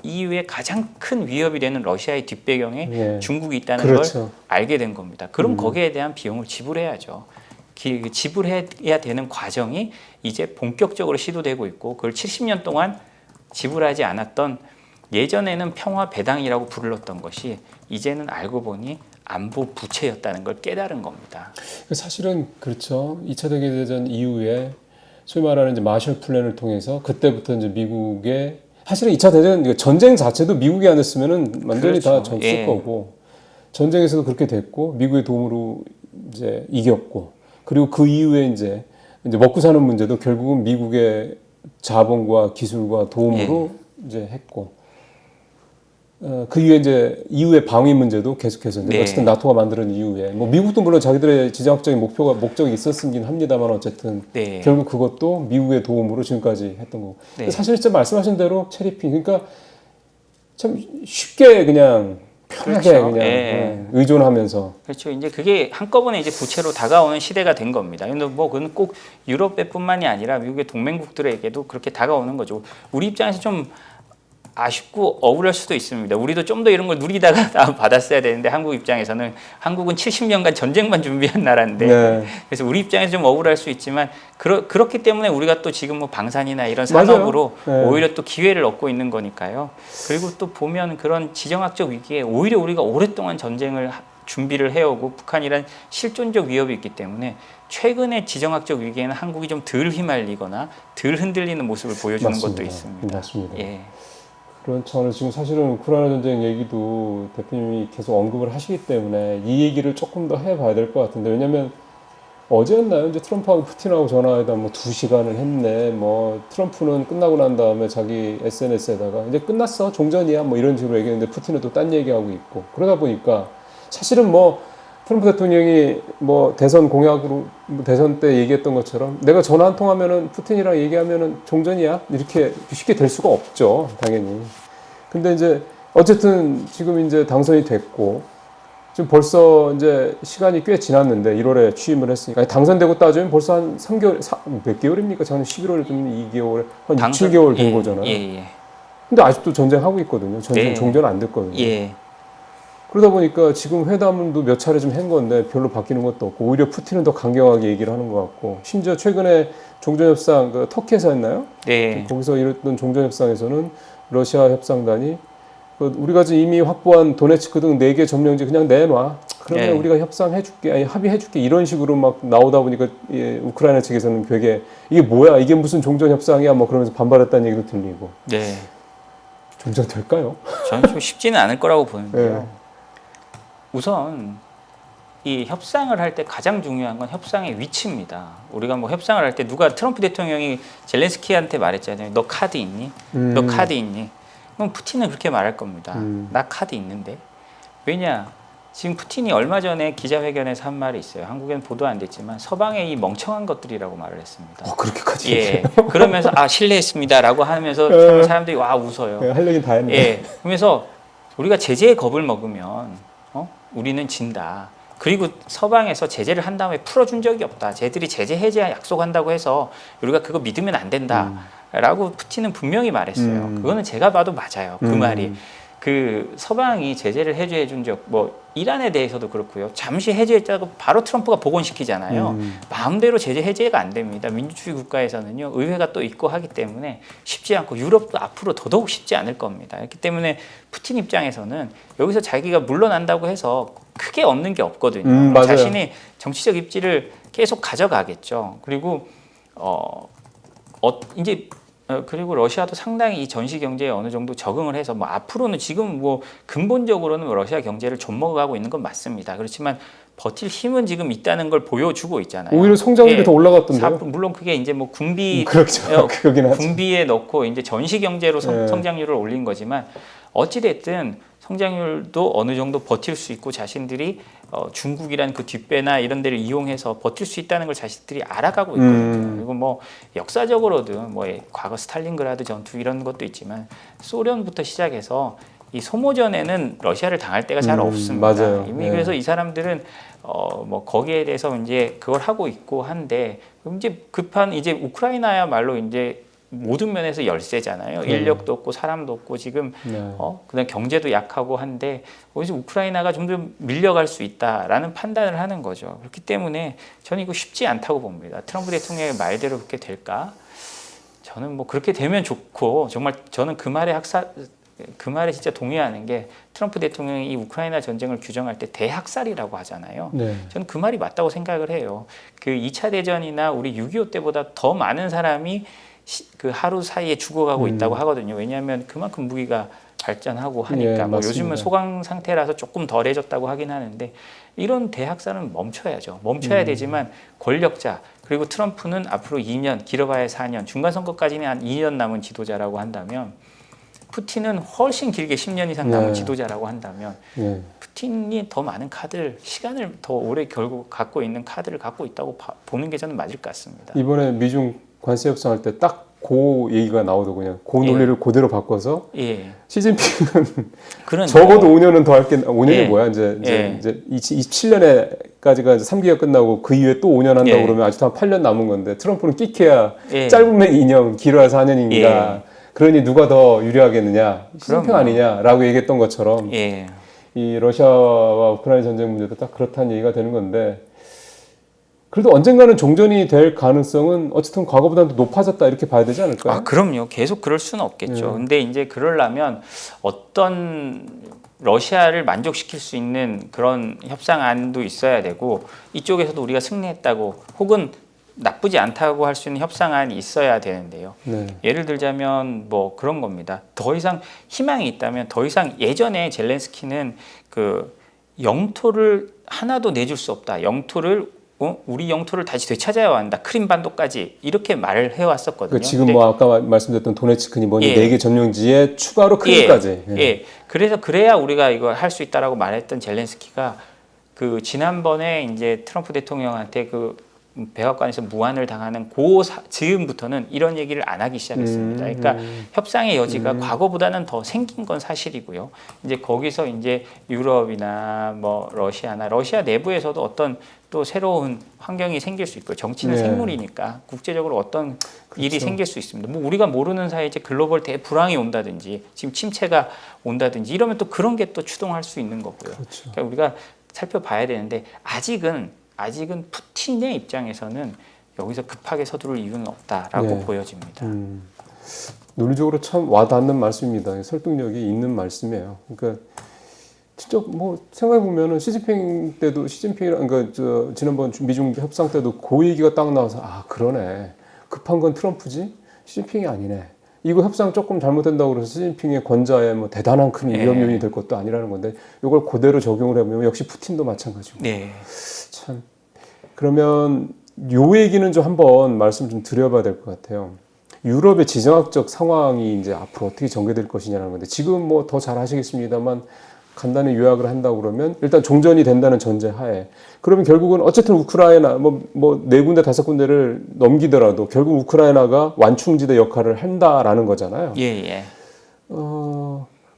EU의 가장 큰 위협이 되는 러시아의 뒷배경에 중국이 있다는 걸 알게 된 겁니다. 그럼 거기에 대한 비용을 지불해야죠. 지불해야 되는 과정이 이제 본격적으로 시도되고 있고 그걸 70년 동안 지불하지 않았던 예전에는 평화 배당이라고 불렀던 것이 이제는 알고 보니 안보 부채였다는 걸 깨달은 겁니다. 사실은 그렇죠. 2차 대대전 이후에 소위 말하는 이제 마셜 플랜을 통해서 그때부터 이제 미국의 사실은 2차 대전 전쟁 자체도 미국이 안 했으면은 완전히 그렇죠. 다 졌을 예. 거고 전쟁에서도 그렇게 됐고 미국의 도움으로 이제 이겼고 그리고 그 이후에 이제 먹고 사는 문제도 결국은 미국의 자본과 기술과 도움으로 이제 했고 그 이후에 방위 문제도 계속해서 네. 어쨌든 나토가 만드는 이후에 뭐 미국도 물론 자기들의 지정학적인 목적이 있었긴 합니다만 어쨌든 네. 결국 그것도 미국의 도움으로 지금까지 했던 거고 네. 사실 진짜 말씀하신 대로 체리핑 그러니까 참 쉽게 그냥 편하게 그렇죠. 그냥 예. 의존하면서 그렇죠. 이제 그게 한꺼번에 이제 부채로 다가오는 시대가 된 겁니다. 근데 뭐 그건 꼭 유럽뿐만이 아니라 미국의 동맹국들에게도 그렇게 다가오는 거죠. 우리 입장에서 좀 아쉽고 억울할 수도 있습니다. 우리도 좀 더 이런 걸 누리다가 받았어야 되는데 한국 입장에서는 한국은 70년간 전쟁만 준비한 나라인데 네. 그래서 우리 입장에서 좀 억울할 수 있지만 그렇기 때문에 우리가 또 지금 뭐 방산이나 이런 산업으로 네. 오히려 또 기회를 얻고 있는 거니까요. 그리고 또 보면 그런 지정학적 위기에 오히려 우리가 오랫동안 전쟁을 준비를 해오고 북한이란 실존적 위협이 있기 때문에 최근의 지정학적 위기에는 한국이 좀 덜 휘말리거나 덜 흔들리는 모습을 보여주는 맞습니다. 것도 있습니다. 맞습니다. 예. 그런 차원에서 지금 사실은 우크라이나 전쟁 얘기도 대표님이 계속 언급을 하시기 때문에 이 얘기를 조금 더 해봐야 될 것 같은데 왜냐면 어제였나요? 이제 트럼프하고 푸틴하고 전화회담 뭐 2시간을 했네. 뭐 트럼프는 끝나고 난 다음에 자기 SNS에다가 이제 끝났어 종전이야 뭐 이런 식으로 얘기했는데 푸틴은 또 딴 얘기하고 있고 그러다 보니까 사실은 뭐 트럼프 대통령이 뭐 대선 공약으로 대선 때 얘기했던 것처럼 내가 전화 한 통하면은 푸틴이랑 얘기하면은 종전이야 이렇게 쉽게 될 수가 없죠 당연히. 근데 이제 어쨌든 지금 이제 당선이 됐고 지금 벌써 이제 시간이 꽤 지났는데 1월에 취임을 했으니까 당선되고 따지면 벌써 한 3개월 몇 개월입니까? 저는 11월에 좀 2개월 한 6, 7개월 된 거잖아요. 예. 근데 아직도 전쟁하고 있거든요. 전쟁 네. 종전 안 됐거든요. 예. 그러다 보니까 지금 회담도 몇 차례 좀 한 건데 별로 바뀌는 것도 없고 오히려 푸틴은 더 강경하게 얘기를 하는 것 같고 심지어 최근에 종전협상 그 터키에서 했나요? 네. 거기서 이랬던 종전협상에서는 러시아 협상단이 우리가 지금 이미 확보한 도네츠크 등 4개 점령지 그냥 내놔. 그러면 네. 우리가 협상해줄게, 아니 합의해줄게 이런 식으로 막 나오다 보니까 우크라이나 측에서는 되게 이게 뭐야 이게 무슨 종전협상이야 뭐 그러면서 반발했다는 얘기도 들리고. 네. 종전 될까요? 저는 좀 쉽지는 않을 거라고 보는데요. 네. 우선 이 협상을 할 때 가장 중요한 건 협상의 위치입니다. 우리가 뭐 협상을 할 때 누가 트럼프 대통령이 젤렌스키한테 말했잖아요. 너 카드 있니? 너 카드 있니? 그럼 푸틴은 그렇게 말할 겁니다. 나 카드 있는데. 왜냐? 지금 푸틴이 얼마 전에 기자회견에서 한 말이 있어요. 한국에는 보도 안 됐지만 서방의 이 멍청한 것들이라고 말을 했습니다. 그렇게까지. 예. 그러면서 실례했습니다라고 하면서 사람들이 와 웃어요. 할 얘기 다 했네. 예. 그러면서 우리가 제재의 겁을 먹으면 우리는 진다. 그리고 서방에서 제재를 한 다음에 풀어준 적이 없다. 쟤들이 제재 해제 약속한다고 해서 우리가 그거 믿으면 안 된다. 라고 푸틴은 분명히 말했어요. 그거는 제가 봐도 맞아요. 그 말이. 그 서방이 제재를 해제해 준 적, 뭐 이란에 대해서도 그렇고요. 잠시 해제했다고 바로 트럼프가 복원시키잖아요. 마음대로 제재 해제가 안 됩니다. 민주주의 국가에서는요. 의회가 또 있고 하기 때문에 쉽지 않고 유럽도 앞으로 더더욱 쉽지 않을 겁니다. 그렇기 때문에 푸틴 입장에서는 여기서 자기가 물러난다고 해서 크게 얻는 게 없거든요. 자신이 정치적 입지를 계속 가져가겠죠. 그리고 이제 그리고 러시아도 상당히 이 전시 경제에 어느 정도 적응을 해서 뭐 앞으로는 지금 뭐 근본적으로는 러시아 경제를 좀먹어가고 있는 건 맞습니다. 그렇지만 버틸 힘은 지금 있다는 걸 보여주고 있잖아요. 오히려 성장률이 더 올라갔던데요. 물론 그게 이제 뭐 군비 그렇죠. 군비에 넣고 이제 전시 경제로 성장률을 올린 거지만 어찌 됐든 성장률도 어느 정도 버틸 수 있고 자신들이 중국이란 그 뒷배나 이런 데를 이용해서 버틸 수 있다는 걸 자신들이 알아가고 있거든요. 그리고 뭐 역사적으로든 뭐 과거 스탈린그라드 전투 이런 것도 있지만 소련부터 시작해서 이 소모전에는 러시아를 당할 때가 잘 없습니다. 맞아요. 이미 그래서 이 사람들은 뭐 거기에 대해서 이제 그걸 하고 있고 한데 이제 급한 이제 우크라이나야말로 이제 모든 면에서 열세잖아요. 인력도 없고 사람도 없고 지금 그다음 경제도 약하고 한데 어디서 우크라이나가 좀 더 밀려갈 수 있다라는 판단을 하는 거죠. 그렇기 때문에 저는 이거 쉽지 않다고 봅니다. 트럼프 대통령의 말대로 그렇게 될까? 저는 뭐 그렇게 되면 좋고 정말 저는 그 말에 진짜 동의하는 게 트럼프 대통령이 이 우크라이나 전쟁을 규정할 때 대학살이라고 하잖아요. 네. 저는 그 말이 맞다고 생각을 해요. 그 2차 대전이나 우리 6.25 때보다 더 많은 사람이 그 하루 사이에 죽어가고 있다고 하거든요. 왜냐하면 그만큼 무기가 발전하고 하니까. 뭐 요즘은 소강 상태라서 조금 덜해졌다고 하긴 하는데 이런 대학살은 멈춰야죠. 멈춰야 되지만 권력자 그리고 트럼프는 앞으로 2년, 길어봐야 4년, 중간 선거까지는 한 2년 남은 지도자라고 한다면 푸틴은 훨씬 길게 10년 이상 남은 지도자라고 한다면 푸틴이 더 많은 카드를 시간을 더 오래 결국 갖고 있는 카드를 갖고 있다고 보는 게 저는 맞을 것 같습니다. 이번에 미중 관세 협상할 때 딱 그 얘기가 나오더군요. 그 논리를 그대로 바꿔서 시진핑은 적어도 5년은 더 할게 5년이 뭐야 이제 27년에까지가 3기가 끝나고 그 이후에 또 5년 한다고 그러면 아직도 한 8년 남은 건데 트럼프는 끼케야 짧으면 2년, 길어야 4년인가. 그러니 누가 더 유리하겠느냐, 시진핑 아니냐라고 얘기했던 것처럼 이 러시아와 우크라이나 전쟁 문제도 딱 그렇다는 얘기가 되는 건데 그래도 언젠가는 종전이 될 가능성은 어쨌든 과거보다는 높아졌다 이렇게 봐야 되지 않을까요? 아, 그럼요. 계속 그럴 수는 없겠죠. 근데 이제 그러려면 어떤 러시아를 만족시킬 수 있는 그런 협상안도 있어야 되고 이쪽에서도 우리가 승리했다고 혹은 나쁘지 않다고 할 수 있는 협상안이 있어야 되는데요. 예를 들자면 뭐 그런 겁니다. 더 이상 희망이 있다면 더 이상 예전에 젤렌스키는 그 영토를 하나도 내줄 수 없다. 우리 영토를 다시 되찾아야 한다. 크림반도까지 이렇게 말을 해왔었거든요. 그러니까 지금 뭐 아까 말씀드렸던 도네츠크니 뭐니 4개 점령지에 추가로 크림까지. 그래서 그래야 우리가 이걸 할 수 있다라고 말했던 젤렌스키가 그 지난번에 이제 트럼프 대통령한테 그 백악관에서 무안을 당하는 즈음부터는 이런 얘기를 안 하기 시작했습니다. 그러니까 협상의 여지가 과거보다는 더 생긴 건 사실이고요. 이제 거기서 이제 유럽이나 뭐 러시아 내부에서도 어떤 또 새로운 환경이 생길 수 있고 정치는 생물이니까 국제적으로 어떤 일이 생길 수 있습니다. 뭐 우리가 모르는 사이에 이제 글로벌 대불황이 온다든지 지금 침체가 온다든지 이러면 또 그런 게 또 추동할 수 있는 거고요. 그러니까 우리가 살펴봐야 되는데 아직은 푸틴의 입장에서는 여기서 급하게 서두를 이유는 없다라고 보여집니다. 논리적으로 참 와닿는 말씀입니다. 설득력이 있는 말씀이에요. 그러니까 진짜 뭐 생각해 보면은 시진핑이랑 그러니까 지난번 미중 협상 때도 그 얘기가 딱 나와서 아 그러네 급한 건 트럼프지 시진핑이 아니네. 이거 협상 조금 잘못된다고 그래서 시진핑의 권좌에 뭐 대단한 큰 위험 요인이 될 것도 아니라는 건데 이걸 그대로 적용을 해보면 역시 푸틴도 마찬가지고. 참 그러면 요 얘기는 좀 한번 말씀 좀 드려봐야 될 것 같아요. 유럽의 지정학적 상황이 이제 앞으로 어떻게 전개될 것이냐는 건데 지금 뭐 더 잘 하시겠습니다만 간단히 요약을 한다고 그러면 일단 종전이 된다는 전제하에 그러면 결국은 어쨌든 우크라이나 뭐 4군데 5군데를 넘기더라도 결국 우크라이나가 완충지대 역할을 한다라는 거잖아요.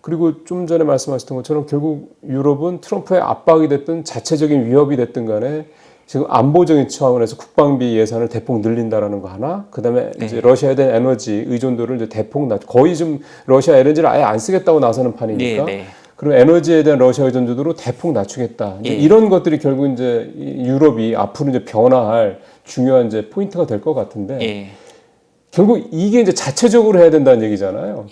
그리고 좀 전에 말씀하셨던 것처럼 결국 유럽은 트럼프의 압박이 됐든 자체적인 위협이 됐든 간에 지금 안보적인 차원에서 국방비 예산을 대폭 늘린다라는 거 하나, 그다음에 이제 러시아에 대한 에너지 의존도를 이제 대폭 거의 좀 러시아 LNG를 아예 안 쓰겠다고 나서는 판이니까. 그럼 에너지에 대한 러시아 의존도를 대폭 낮추겠다. 이런 것들이 결국 이제 유럽이 앞으로 이제 변화할 중요한 이제 포인트가 될 것 같은데. 결국 이게 이제 자체적으로 해야 된다는 얘기잖아요.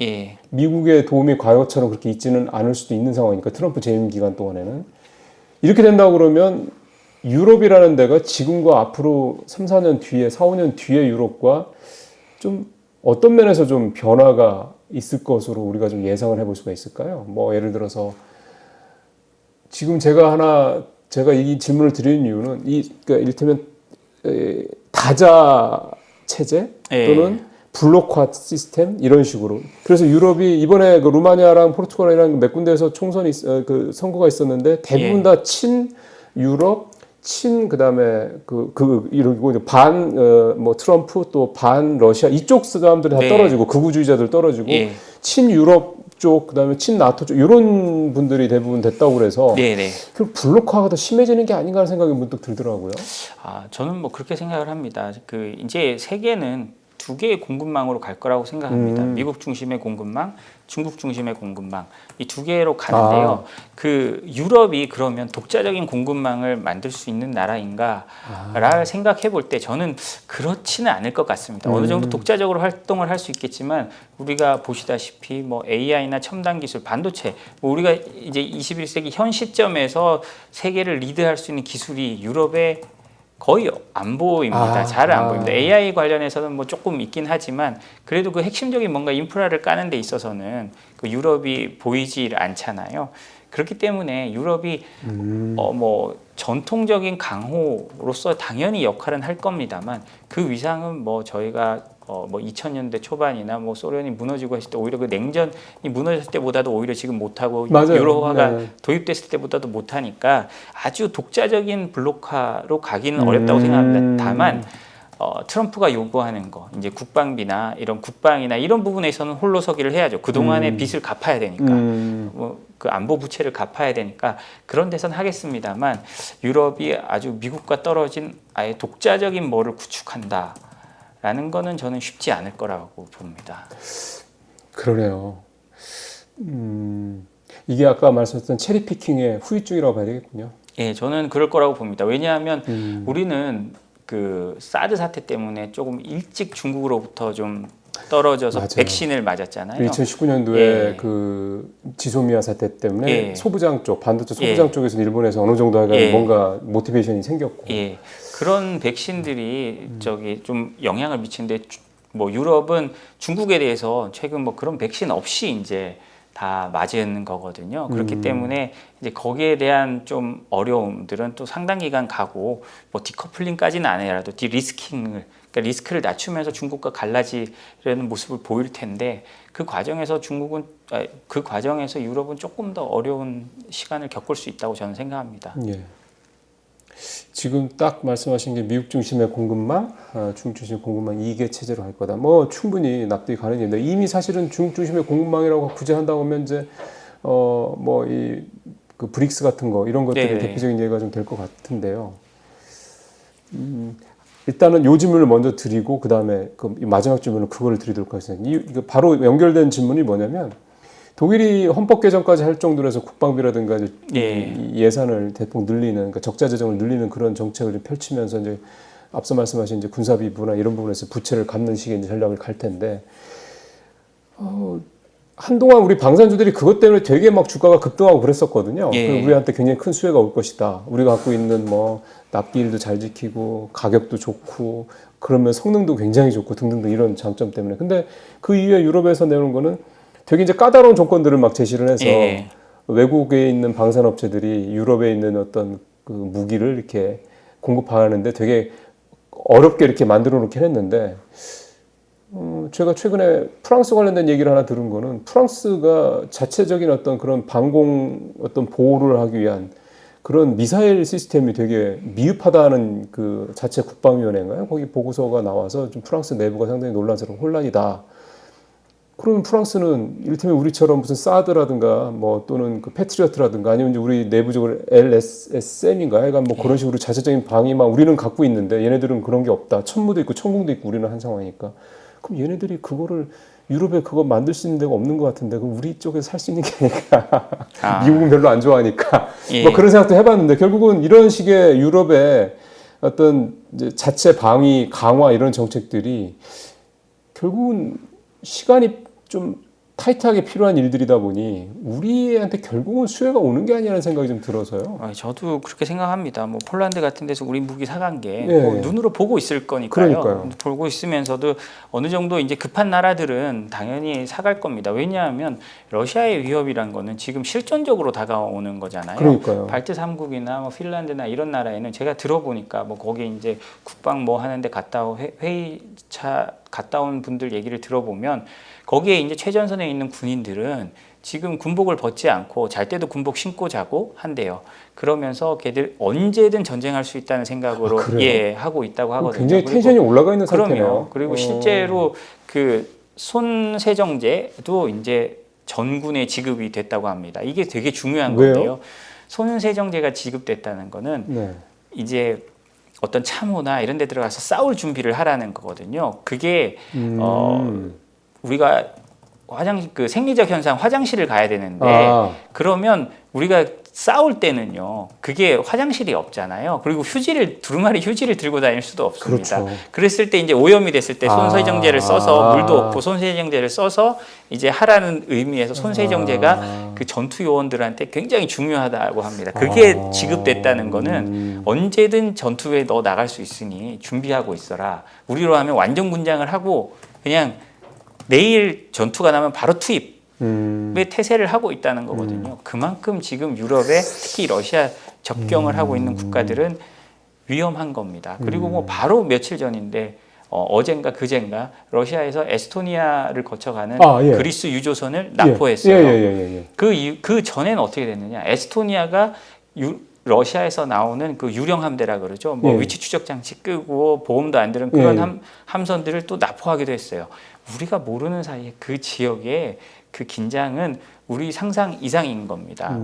미국의 도움이 과거처럼 그렇게 있지는 않을 수도 있는 상황이니까 트럼프 재임 기간 동안에는 이렇게 된다고 그러면 유럽이라는 데가 지금과 앞으로 3, 4년 뒤에 4, 5년 뒤에 유럽과 좀 어떤 면에서 좀 변화가 있을 것으로 우리가 좀 예상을 해볼 수가 있을까요? 뭐 예를 들어서 지금 제가 이 질문을 드리는 이유는 그러니까 이를테면 다자 체제 또는 블록화 시스템 이런 식으로. 그래서 유럽이 이번에 그 루마니아랑 포르투갈이랑 몇 군데에서 총선이 선거가 있었는데 대부분 다 친 유럽, 그다음에 이러고 뭐 트럼프 또 반 러시아 이쪽 사람들이 다 떨어지고 극우주의자들 떨어지고 친 유럽 쪽 그다음에 친 나토 쪽 이런 분들이 대부분 됐다고 그래서 그 블록화가 더 심해지는 게 아닌가 하는 생각이 문득 들더라고요. 저는 뭐 그렇게 생각을 합니다. 이제 세계는 두 개의 공급망으로 갈 거라고 생각합니다. 미국 중심의 공급망, 중국 중심의 공급망 이 두 개로 가는데요. 그 유럽이 그러면 독자적인 공급망을 만들 수 있는 나라인가를 생각해 볼 때 저는 그렇지는 않을 것 같습니다. 어느 정도 독자적으로 활동을 할 수 있겠지만 우리가 보시다시피 뭐 AI나 첨단 기술, 반도체, 뭐 우리가 이제 21세기 현 시점에서 세계를 리드할 수 있는 기술이 유럽에 거의 안 보입니다. 잘 안 보입니다. AI 관련해서는 뭐 조금 있긴 하지만 그래도 그 핵심적인 뭔가 인프라를 까는 데 있어서는 그 유럽이 보이지 않잖아요. 그렇기 때문에 유럽이 뭐 전통적인 강호로서 당연히 역할은 할 겁니다만 그 위상은 뭐 저희가 뭐 2000년대 초반이나 뭐 소련이 무너지고 했을 때 오히려 그 냉전이 무너졌을 때보다도 오히려 지금 못하고 유로화가 도입됐을 때보다도 못하니까 아주 독자적인 블록화로 가기는 어렵다고 생각합니다. 다만 트럼프가 요구하는 거 이제 국방비나 이런 국방이나 이런 부분에서는 홀로서기를 해야죠. 그 동안의 빚을 갚아야 되니까 뭐 그 안보 부채를 갚아야 되니까 그런 데선 하겠습니다만 유럽이 아주 미국과 떨어진 아예 독자적인 뭐를 구축한다. 라는 거는 저는 쉽지 않을 거라고 봅니다. 그러네요. 이게 아까 말씀하셨던 체리 피킹의 후유증이라고 봐야 되겠군요. 예, 저는 그럴 거라고 봅니다. 왜냐하면 우리는 그 사드 사태 때문에 조금 일찍 중국으로부터 좀 떨어져서 맞아요. 백신을 맞았잖아요. 2019년도에 예. 그 지소미아 사태 때문에 예. 소부장 쪽, 반도체 소부장 예. 쪽에서 일본에서 어느 정도 하여간 예. 뭔가 모티베이션이 생겼고. 예. 그런 백신들이 저기 좀 영향을 미치는데 뭐 유럽은 중국에 대해서 최근 뭐 그런 백신 없이 이제 다 맞은 거거든요. 그렇기 때문에 이제 거기에 대한 좀 어려움들은 또 상당 기간 가고 뭐 디커플링까지는 아니라도 디리스킹을 그러니까 리스크를 낮추면서 중국과 갈라지려는 모습을 보일 텐데 그 과정에서 유럽은 조금 더 어려운 시간을 겪을 수 있다고 저는 생각합니다. 예. 지금 딱 말씀하신 게 미국 중심의 공급망, 중국 중심의 공급망 2개 체제로 할 거다. 뭐 충분히 납득이 가는 일인데 이미 사실은 중국 중심의 공급망이라고 굳이 한다고 하면 이제 뭐 이 그 브릭스 같은 거 이런 것들이 네네. 대표적인 예가 좀 될 것 같은데요. 일단은 요 질문을 먼저 드리고 그 다음에 그 마지막 질문은 그거를 드리도록 하겠습니다. 이거 바로 연결된 질문이 뭐냐면. 독일이 헌법 개정까지 할 정도로 해서 국방비라든가 예. 예산을 대폭 늘리는, 그러니까 적자 재정을 늘리는 그런 정책을 좀 펼치면서 이제 앞서 말씀하신 이제 군사비부나 이런 부분에서 부채를 갚는 식의 이제 전략을 갈 텐데, 한동안 우리 방산주들이 그것 때문에 되게 막 주가가 급등하고 그랬었거든요. 예. 우리한테 굉장히 큰 수혜가 올 것이다. 우리가 갖고 있는 뭐 납기일도 잘 지키고 가격도 좋고 그러면 성능도 굉장히 좋고 등등등 이런 장점 때문에. 근데 그 이후에 유럽에서 내놓은 거는 되게 이제 까다로운 조건들을 막 제시를 해서 예. 외국에 있는 방산업체들이 유럽에 있는 어떤 그 무기를 이렇게 공급하는데 되게 어렵게 이렇게 만들어 놓긴 했는데 제가 최근에 프랑스 관련된 얘기를 하나 들은 거는 프랑스가 자체적인 어떤 그런 방공 어떤 보호를 하기 위한 그런 미사일 시스템이 되게 미흡하다는 그 자체 국방위원회인가요? 거기 보고서가 나와서 좀 프랑스 내부가 상당히 논란스러운 혼란이다. 그러면 프랑스는 이를테면 우리처럼 무슨 사드라든가 뭐 또는 그 패트리어트라든가 아니면 이제 우리 내부적으로 LSM인가 약간 뭐 그런 식으로 자체적인 방위만 우리는 갖고 있는데 얘네들은 그런 게 없다. 천무도 있고 천궁도 있고 우리는 한 상황이니까. 그럼 얘네들이 그거를 유럽에 그거 만들 수 있는 데가 없는 것 같은데 그럼 우리 쪽에서 살 수 있는 게 아닐까. 미국은 별로 안 좋아하니까. 예. 뭐 그런 생각도 해봤는데 결국은 이런 식의 유럽의 어떤 이제 자체 방위 강화 이런 정책들이 결국은 시간이 좀 타이트하게 필요한 일들이다 보니 우리한테 결국은 수혜가 오는 게 아니라는 생각이 좀 들어서요. 저도 그렇게 생각합니다. 뭐 폴란드 같은 데서 우리 무기 사간 게 예. 뭐 눈으로 보고 있을 거니까요. 그러니까요. 보고 있으면서도 어느 정도 이제 급한 나라들은 당연히 사갈 겁니다. 왜냐하면 러시아의 위협이란 거는 지금 실존적으로 다가오는 거잖아요. 그러니까요. 발트 3국이나 뭐 핀란드나 이런 나라에는 제가 들어보니까 뭐 거기 이제 국방 뭐 하는데 갔다 온 회의차 갔다 온 분들 얘기를 들어보면 거기에 이제 최전선에 있는 군인들은 지금 군복을 벗지 않고 잘 때도 군복 신고 자고 한대요. 그러면서 걔들 언제든 전쟁할 수 있다는 생각으로 예 하고 있다고 하거든요. 굉장히 텐션이 올라가 있는 상태네요. 그리고 실제로 그 손세정제도 이제 전군에 지급이 됐다고 합니다. 이게 되게 중요한 왜요? 건데요. 손세정제가 지급됐다는 거는 네. 이제 어떤 참호나 이런 데 들어가서 싸울 준비를 하라는 거거든요. 그게 우리가 그 생리적 현상 화장실을 가야 되는데 그러면 우리가 싸울 때는요 그게 화장실이 없잖아요. 그리고 두루마리 휴지를 들고 다닐 수도 없습니다. 그렇죠. 그랬을 때 이제 오염이 됐을 때 손세정제를 써서 물도 없고 손세정제를 써서 이제 하라는 의미에서 손세정제가 그 전투 요원들한테 굉장히 중요하다고 합니다. 그게 지급됐다는 거는 언제든 전투에 너 나갈 수 있으니 준비하고 있어라. 우리로 하면 완전 군장을 하고 그냥 내일 전투가 나면 바로 투입. 왜 태세를 하고 있다는 거거든요. 그만큼 지금 유럽에 특히 러시아 접경을 하고 있는 국가들은 위험한 겁니다. 그리고 뭐 바로 며칠 전인데 어젠가 그젠가 러시아에서 에스토니아를 거쳐가는 예. 그리스 유조선을 납포했어요. 예. 그 전에는 어떻게 됐느냐? 에스토니아가 러시아에서 나오는 그 유령 함대라 그러죠. 뭐 위치 추적 장치 끄고 보험도 안 들은 그런 함선들을 또 납포하기도 했어요. 우리가 모르는 사이에 그 지역에 그 긴장은 우리 상상 이상인 겁니다.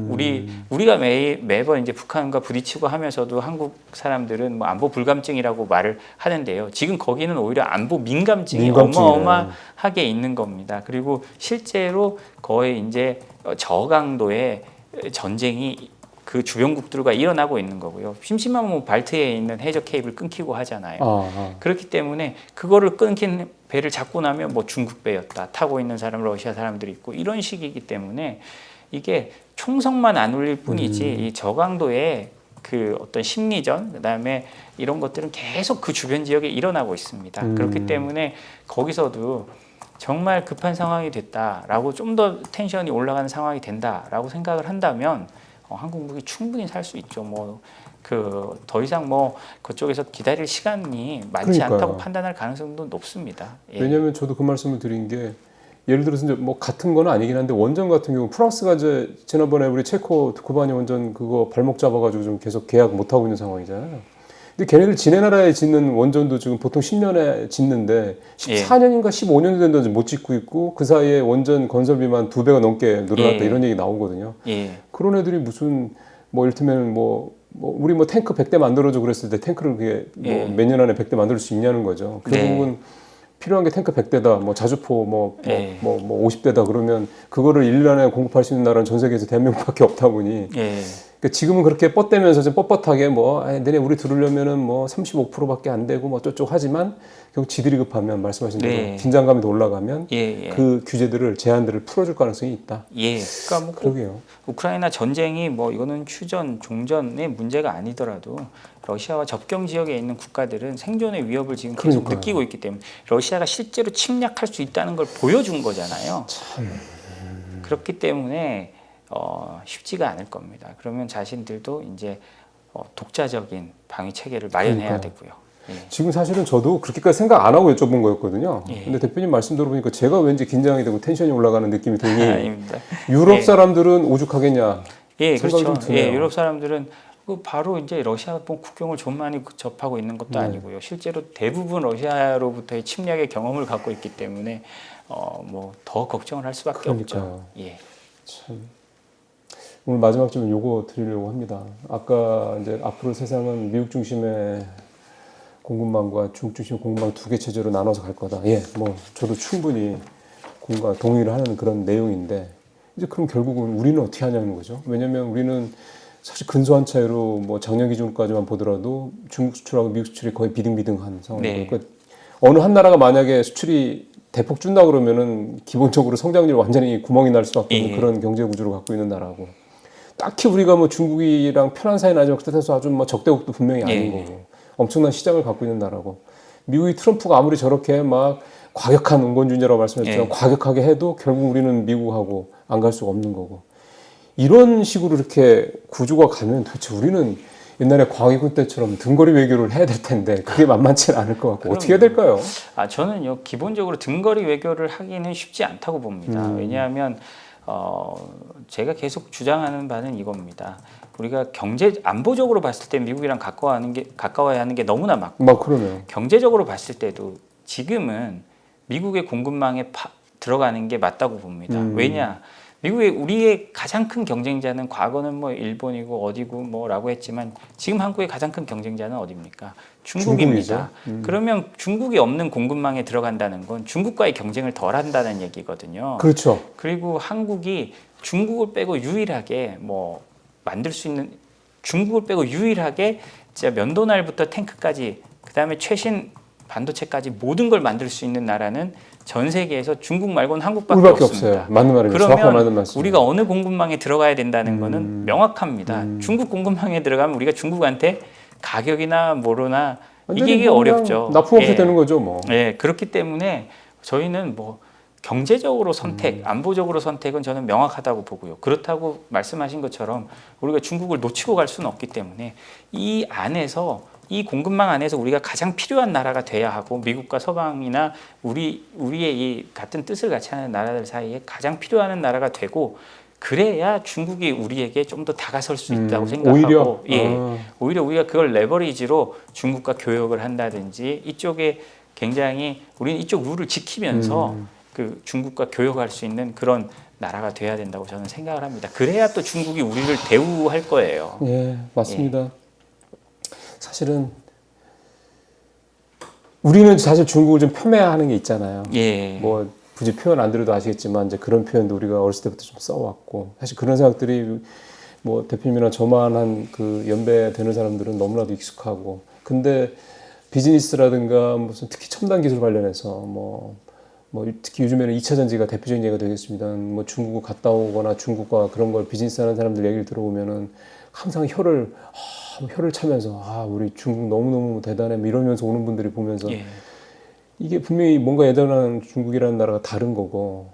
우리가 매번 이제 북한과 부딪히고 하면서도 한국 사람들은 뭐 안보 불감증이라고 말을 하는데요. 지금 거기는 오히려 안보 민감증이 어마어마하게 있는 겁니다. 그리고 실제로 거의 이제 저강도의 전쟁이 그 주변국들과 일어나고 있는 거고요. 심심하면 뭐 발트해에 있는 해저 케이블 끊기고 하잖아요. 그렇기 때문에 그거를 끊긴 배를 잡고 나면 뭐 중국 배였다. 타고 있는 사람 러시아 사람들이 있고 이런 식이기 때문에 이게 총성만 안 울릴 뿐이지 이 저강도의 그 어떤 심리전 그다음에 이런 것들은 계속 그 주변 지역에 일어나고 있습니다. 그렇기 때문에 거기서도 정말 급한 상황이 됐다라고 좀 더 텐션이 올라가는 상황이 된다라고 생각을 한다면 한국 무기 충분히 살 수 있죠. 뭐 그 더 이상 뭐 그쪽에서 기다릴 시간이 많지 않다고 판단할 가능성도 높습니다. 왜냐하면 저도 그 말씀을 드린 게 예를 들어서 이제 뭐 같은 건 아니긴 한데 원전 같은 경우 프랑스가 이제 지난번에 우리 체코 쿠바니 원전 그거 발목 잡아가지고 좀 계속 계약 못 하고 있는 상황이잖아요. 근데 걔네들 지네 나라에 짓는 원전도 지금 보통 10년에 짓는데 14년인가 15년 된다지 못 짓고 있고 그 사이에 원전 건설비만 2배가 넘게 늘어났다 이런 얘기 나오거든요. 그런 애들이 무슨 뭐 이를테면 우리 뭐 탱크 100대 만들어줘 그랬을 때 탱크를 그게 뭐 몇 년 안에 100대 만들 수 있냐는 거죠. 결국은 필요한 게 탱크 100대다, 뭐 자주포 50대다 그러면 그거를 1년 안에 공급할 수 있는 나라는 전 세계에서 대한민국밖에 없다 보니 그러니까 지금은 그렇게 뻗대면서 좀 뻣뻣하게 너네 우리 들으려면은 뭐 35%밖에 안 되고 뭐 어쩌고 하지만 결국 지들이 급하면 말씀하신 대로 긴장감이 더 올라가면 그 규제들을 제한들을 풀어줄 가능성이 있다. 그러니까 뭐 그러게요. 우크라이나 전쟁이 뭐 이거는 휴전, 종전의 문제가 아니더라도 러시아와 접경 지역에 있는 국가들은 생존의 위협을 지금 계속 느끼고 있기 때문에 러시아가 실제로 침략할 수 있다는 걸 보여준 거잖아요. 그렇기 때문에 쉽지가 않을 겁니다. 그러면 자신들도 이제 독자적인 방위 체계를 마련해야 되고요. 지금 사실은 저도 그렇게까지 생각 안 하고 여쭤본 거였거든요. 근데 대표님 말씀 들어보니까 제가 왠지 긴장이 되고 텐션이 올라가는 느낌이 드니 유럽 사람들은 오죽하겠냐. 그렇죠. 유럽 사람들은 바로 이제 러시아 국경을 좀 많이 접하고 있는 것도 아니고요. 실제로 대부분 러시아로부터의 침략의 경험을 갖고 있기 때문에 뭐 더 걱정을 할 수밖에 없죠. 참. 오늘 마지막 질문 요거 드리려고 합니다. 아까 이제 앞으로 세상은 미국 중심의 공급망과 중국 중심의 공급망 2개 체제로 나눠서 갈 거다. 뭐 저도 충분히 동의를 하는 그런 내용인데 이제 그럼 결국은 우리는 어떻게 하냐는 거죠. 왜냐하면 우리는 사실 근소한 차이로 뭐 작년 기준까지만 보더라도 중국 수출하고 미국 수출이 거의 비등비등한 상황이고 그러니까 어느 한 나라가 만약에 수출이 대폭 준다 그러면은 기본적으로 성장률 완전히 구멍이 날 수밖에 없는 그런 경제 구조를 갖고 있는 나라고 딱히 우리가 뭐 중국이랑 편한 사이 나지만 그때서 아주 뭐 적대국도 분명히 아닌 거고 엄청난 시장을 갖고 있는 나라고 미국이 트럼프가 아무리 저렇게 막 과격한 은권주의자라고 말씀했지만 과격하게 해도 결국 우리는 미국하고 안 갈 수가 없는 거고 이런 식으로 이렇게 구조가 가면 도대체 우리는 옛날에 광해군 때처럼 등거리 외교를 해야 될 텐데 그게 만만치는 않을 것 같고 어떻게 해야 될까요? 저는요 기본적으로 등거리 외교를 하기는 쉽지 않다고 봅니다. 왜냐하면 제가 계속 주장하는 바는 이겁니다. 우리가 안보적으로 봤을 때 미국이랑 가까워야 하는 게 너무나 맞고 그러네요. 경제적으로 봤을 때도 지금은 미국의 공급망에 들어가는 게 맞다고 봅니다. 왜냐? 미국의 우리의 가장 큰 경쟁자는 과거는 뭐 일본이고 어디고 뭐라고 했지만 지금 한국의 가장 큰 경쟁자는 어디입니까? 중국입니다. 그러면 중국이 없는 공급망에 들어간다는 건 중국과의 경쟁을 덜 한다는 얘기거든요. 그렇죠. 그리고 한국이 중국을 빼고 유일하게 뭐 만들 수 있는 중국을 빼고 유일하게 진짜 면도날부터 탱크까지 그다음에 최신 반도체까지 모든 걸 만들 수 있는 나라는 전 세계에서 중국 말고는 한국밖에 우리밖에 없습니다. 없어요. 맞는 말입니다. 정확하게 맞는 그러면 말씀. 우리가 어느 공급망에 들어가야 된다는 거는 명확합니다. 중국 공급망에 들어가면 우리가 중국한테 가격이나 뭐로나 이기기 어렵죠. 납품업체 예. 되는 거죠, 뭐. 예, 그렇기 때문에 저희는 뭐 경제적으로 선택, 안보적으로 선택은 저는 명확하다고 보고요. 그렇다고 말씀하신 것처럼 우리가 중국을 놓치고 갈 수는 없기 때문에 이 안에서 이 공급망 안에서 우리가 가장 필요한 나라가 돼야 하고 미국과 서방이나 우리의 이 같은 뜻을 같이 하는 나라들 사이에 가장 필요한 나라가 되고 그래야 중국이 우리에게 좀 더 다가설 수 있다고 생각하고 오히려 우리가 그걸 레버리지로 중국과 교역을 한다든지 이쪽에 굉장히 우리는 이쪽 룰을 지키면서 그 중국과 교역할 수 있는 그런 나라가 돼야 된다고 저는 생각을 합니다. 그래야 또 중국이 우리를 대우할 거예요. 예, 맞습니다. 예. 사실은 우리는 사실 중국을 좀 폄훼하는 게 있잖아요. 예. 뭐 굳이 표현 안 들어도 아시겠지만 이제 그런 표현도 우리가 어렸을 때부터 좀 써왔고 사실 그런 생각들이 뭐 대표님이나 저만한 그 연배 되는 사람들은 너무나도 익숙하고 근데 비즈니스라든가 무슨 특히 첨단 기술 관련해서 뭐 특히 요즘에는 2차 전지가 대표적인 예가 되겠습니다. 뭐 중국 갔다 오거나 중국과 그런 걸 비즈니스 하는 사람들 얘기를 들어보면은 항상 혀를 차면서 우리 중국 너무너무 대단해 이러면서 오는 분들이 보면서 이게 분명히 뭔가 예전한 중국이라는 나라가 다른 거고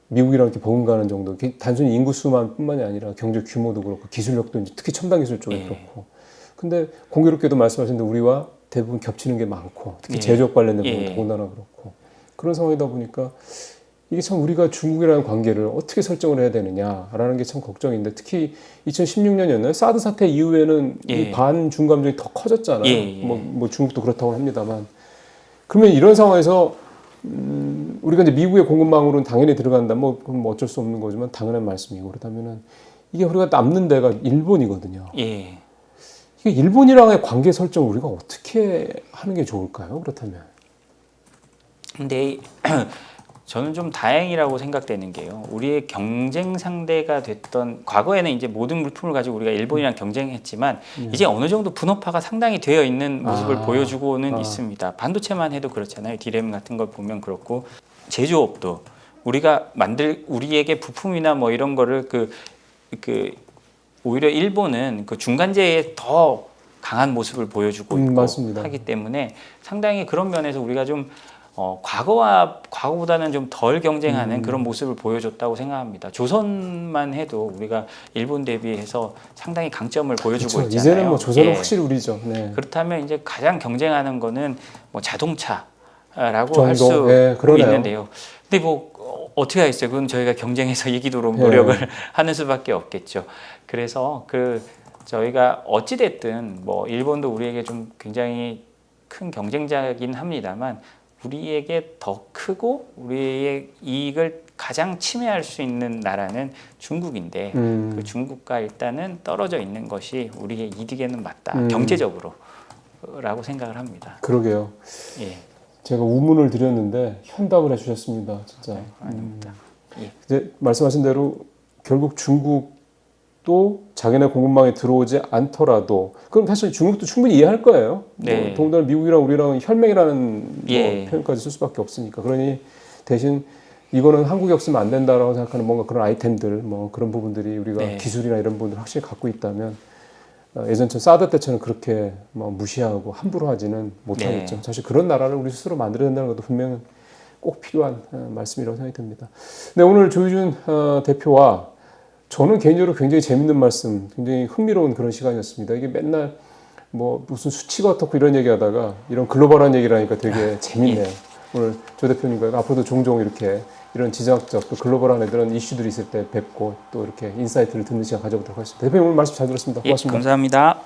미국이랑 이렇게 버금가는 정도 단순히 인구수만 뿐만이 아니라 경제 규모도 그렇고 기술력도 이제 특히 첨단 기술 쪽에 그렇고 근데 공교롭게도 말씀하신 대로 우리와 대부분 겹치는 게 많고 특히 제조업 관련된 부분 더군다나 그렇고 그런 상황이다 보니까 이게 참 우리가 중국이라는 관계를 어떻게 설정을 해야 되느냐라는 게 참 걱정인데 특히 2016년이었나요? 사드 사태 이후에는 이 반중 감정이 더 커졌잖아요. 뭐 중국도 그렇다고 합니다만 그러면 이런 상황에서 우리가 이제 미국의 공급망으로는 당연히 들어간다. 그건 뭐 어쩔 수 없는 거지만 당연한 말씀이고 그렇다면은 이게 우리가 남는 데가 일본이거든요. 이게 일본이랑의 관계 설정을 우리가 어떻게 하는 게 좋을까요? 그렇다면. 근데 저는 좀 다행이라고 생각되는 게요. 우리의 경쟁 상대가 됐던 과거에는 이제 모든 물품을 가지고 우리가 일본이랑 경쟁했지만 이제 어느 정도 분업화가 상당히 되어 있는 모습을 보여주고는 있습니다. 반도체만 해도 그렇잖아요. 디램 같은 걸 보면 그렇고 제조업도 우리가 우리에게 부품이나 뭐 이런 거를 오히려 일본은 그 중간재에 더 강한 모습을 보여주고 있고 하기 때문에 상당히 그런 면에서 우리가 좀 과거보다는 좀 덜 경쟁하는 그런 모습을 보여줬다고 생각합니다. 조선만 해도 우리가 일본 대비해서 상당히 강점을 보여주고 있잖아요. 이제는 뭐 조선은 확실히 우리죠. 네. 그렇다면 이제 가장 경쟁하는 거는 뭐 자동차라고 할 수 있는데요. 근데 뭐 어떻게 하겠어요? 그건 저희가 경쟁해서 이기도록 노력을 하는 수밖에 없겠죠. 그래서 저희가 어찌 됐든 뭐 일본도 우리에게 좀 굉장히 큰 경쟁자이긴 합니다만. 우리에게 더 크고 우리의 이익을 가장 침해할 수 있는 나라는 중국인데 그 중국과 일단은 떨어져 있는 것이 우리의 이득에는 맞다. 경제적으로라고 생각을 합니다. 그러게요. 제가 우문을 드렸는데 현답을 해주셨습니다. 진짜. 아닙니다. 이제 말씀하신 대로 결국 중국도 자기네 공급망에 들어오지 않더라도 그럼 사실 중국도 충분히 이해할 거예요. 뭐 더군다나 미국이랑 우리랑 혈맹이라는 표현까지 쓸 수밖에 없으니까. 그러니 대신 이거는 한국이 없으면 안 된다라고 생각하는 뭔가 그런 아이템들, 뭐 그런 부분들이 우리가 기술이나 이런 부분들 확실히 갖고 있다면 예전처럼 사드 때처럼 그렇게 뭐 무시하고 함부로 하지는 못하겠죠. 사실 그런 나라를 우리 스스로 만들어야 된다는 것도 분명히 꼭 필요한 말씀이라고 생각이 듭니다. 네, 오늘 조희준 대표와 저는 개인적으로 굉장히 재밌는 말씀, 굉장히 흥미로운 그런 시간이었습니다. 이게 맨날 뭐 무슨 수치가 어떻고 이런 얘기하다가 이런 글로벌한 얘기를 하니까 되게 재밌네요. 오늘 조 대표님과 앞으로도 종종 이렇게 이런 지정학적 또 글로벌한 이런 이슈들이 있을 때 뵙고 또 이렇게 인사이트를 듣는 시간 가져보도록 하겠습니다. 대표님 오늘 말씀 잘 들었습니다. 고맙습니다. 감사합니다.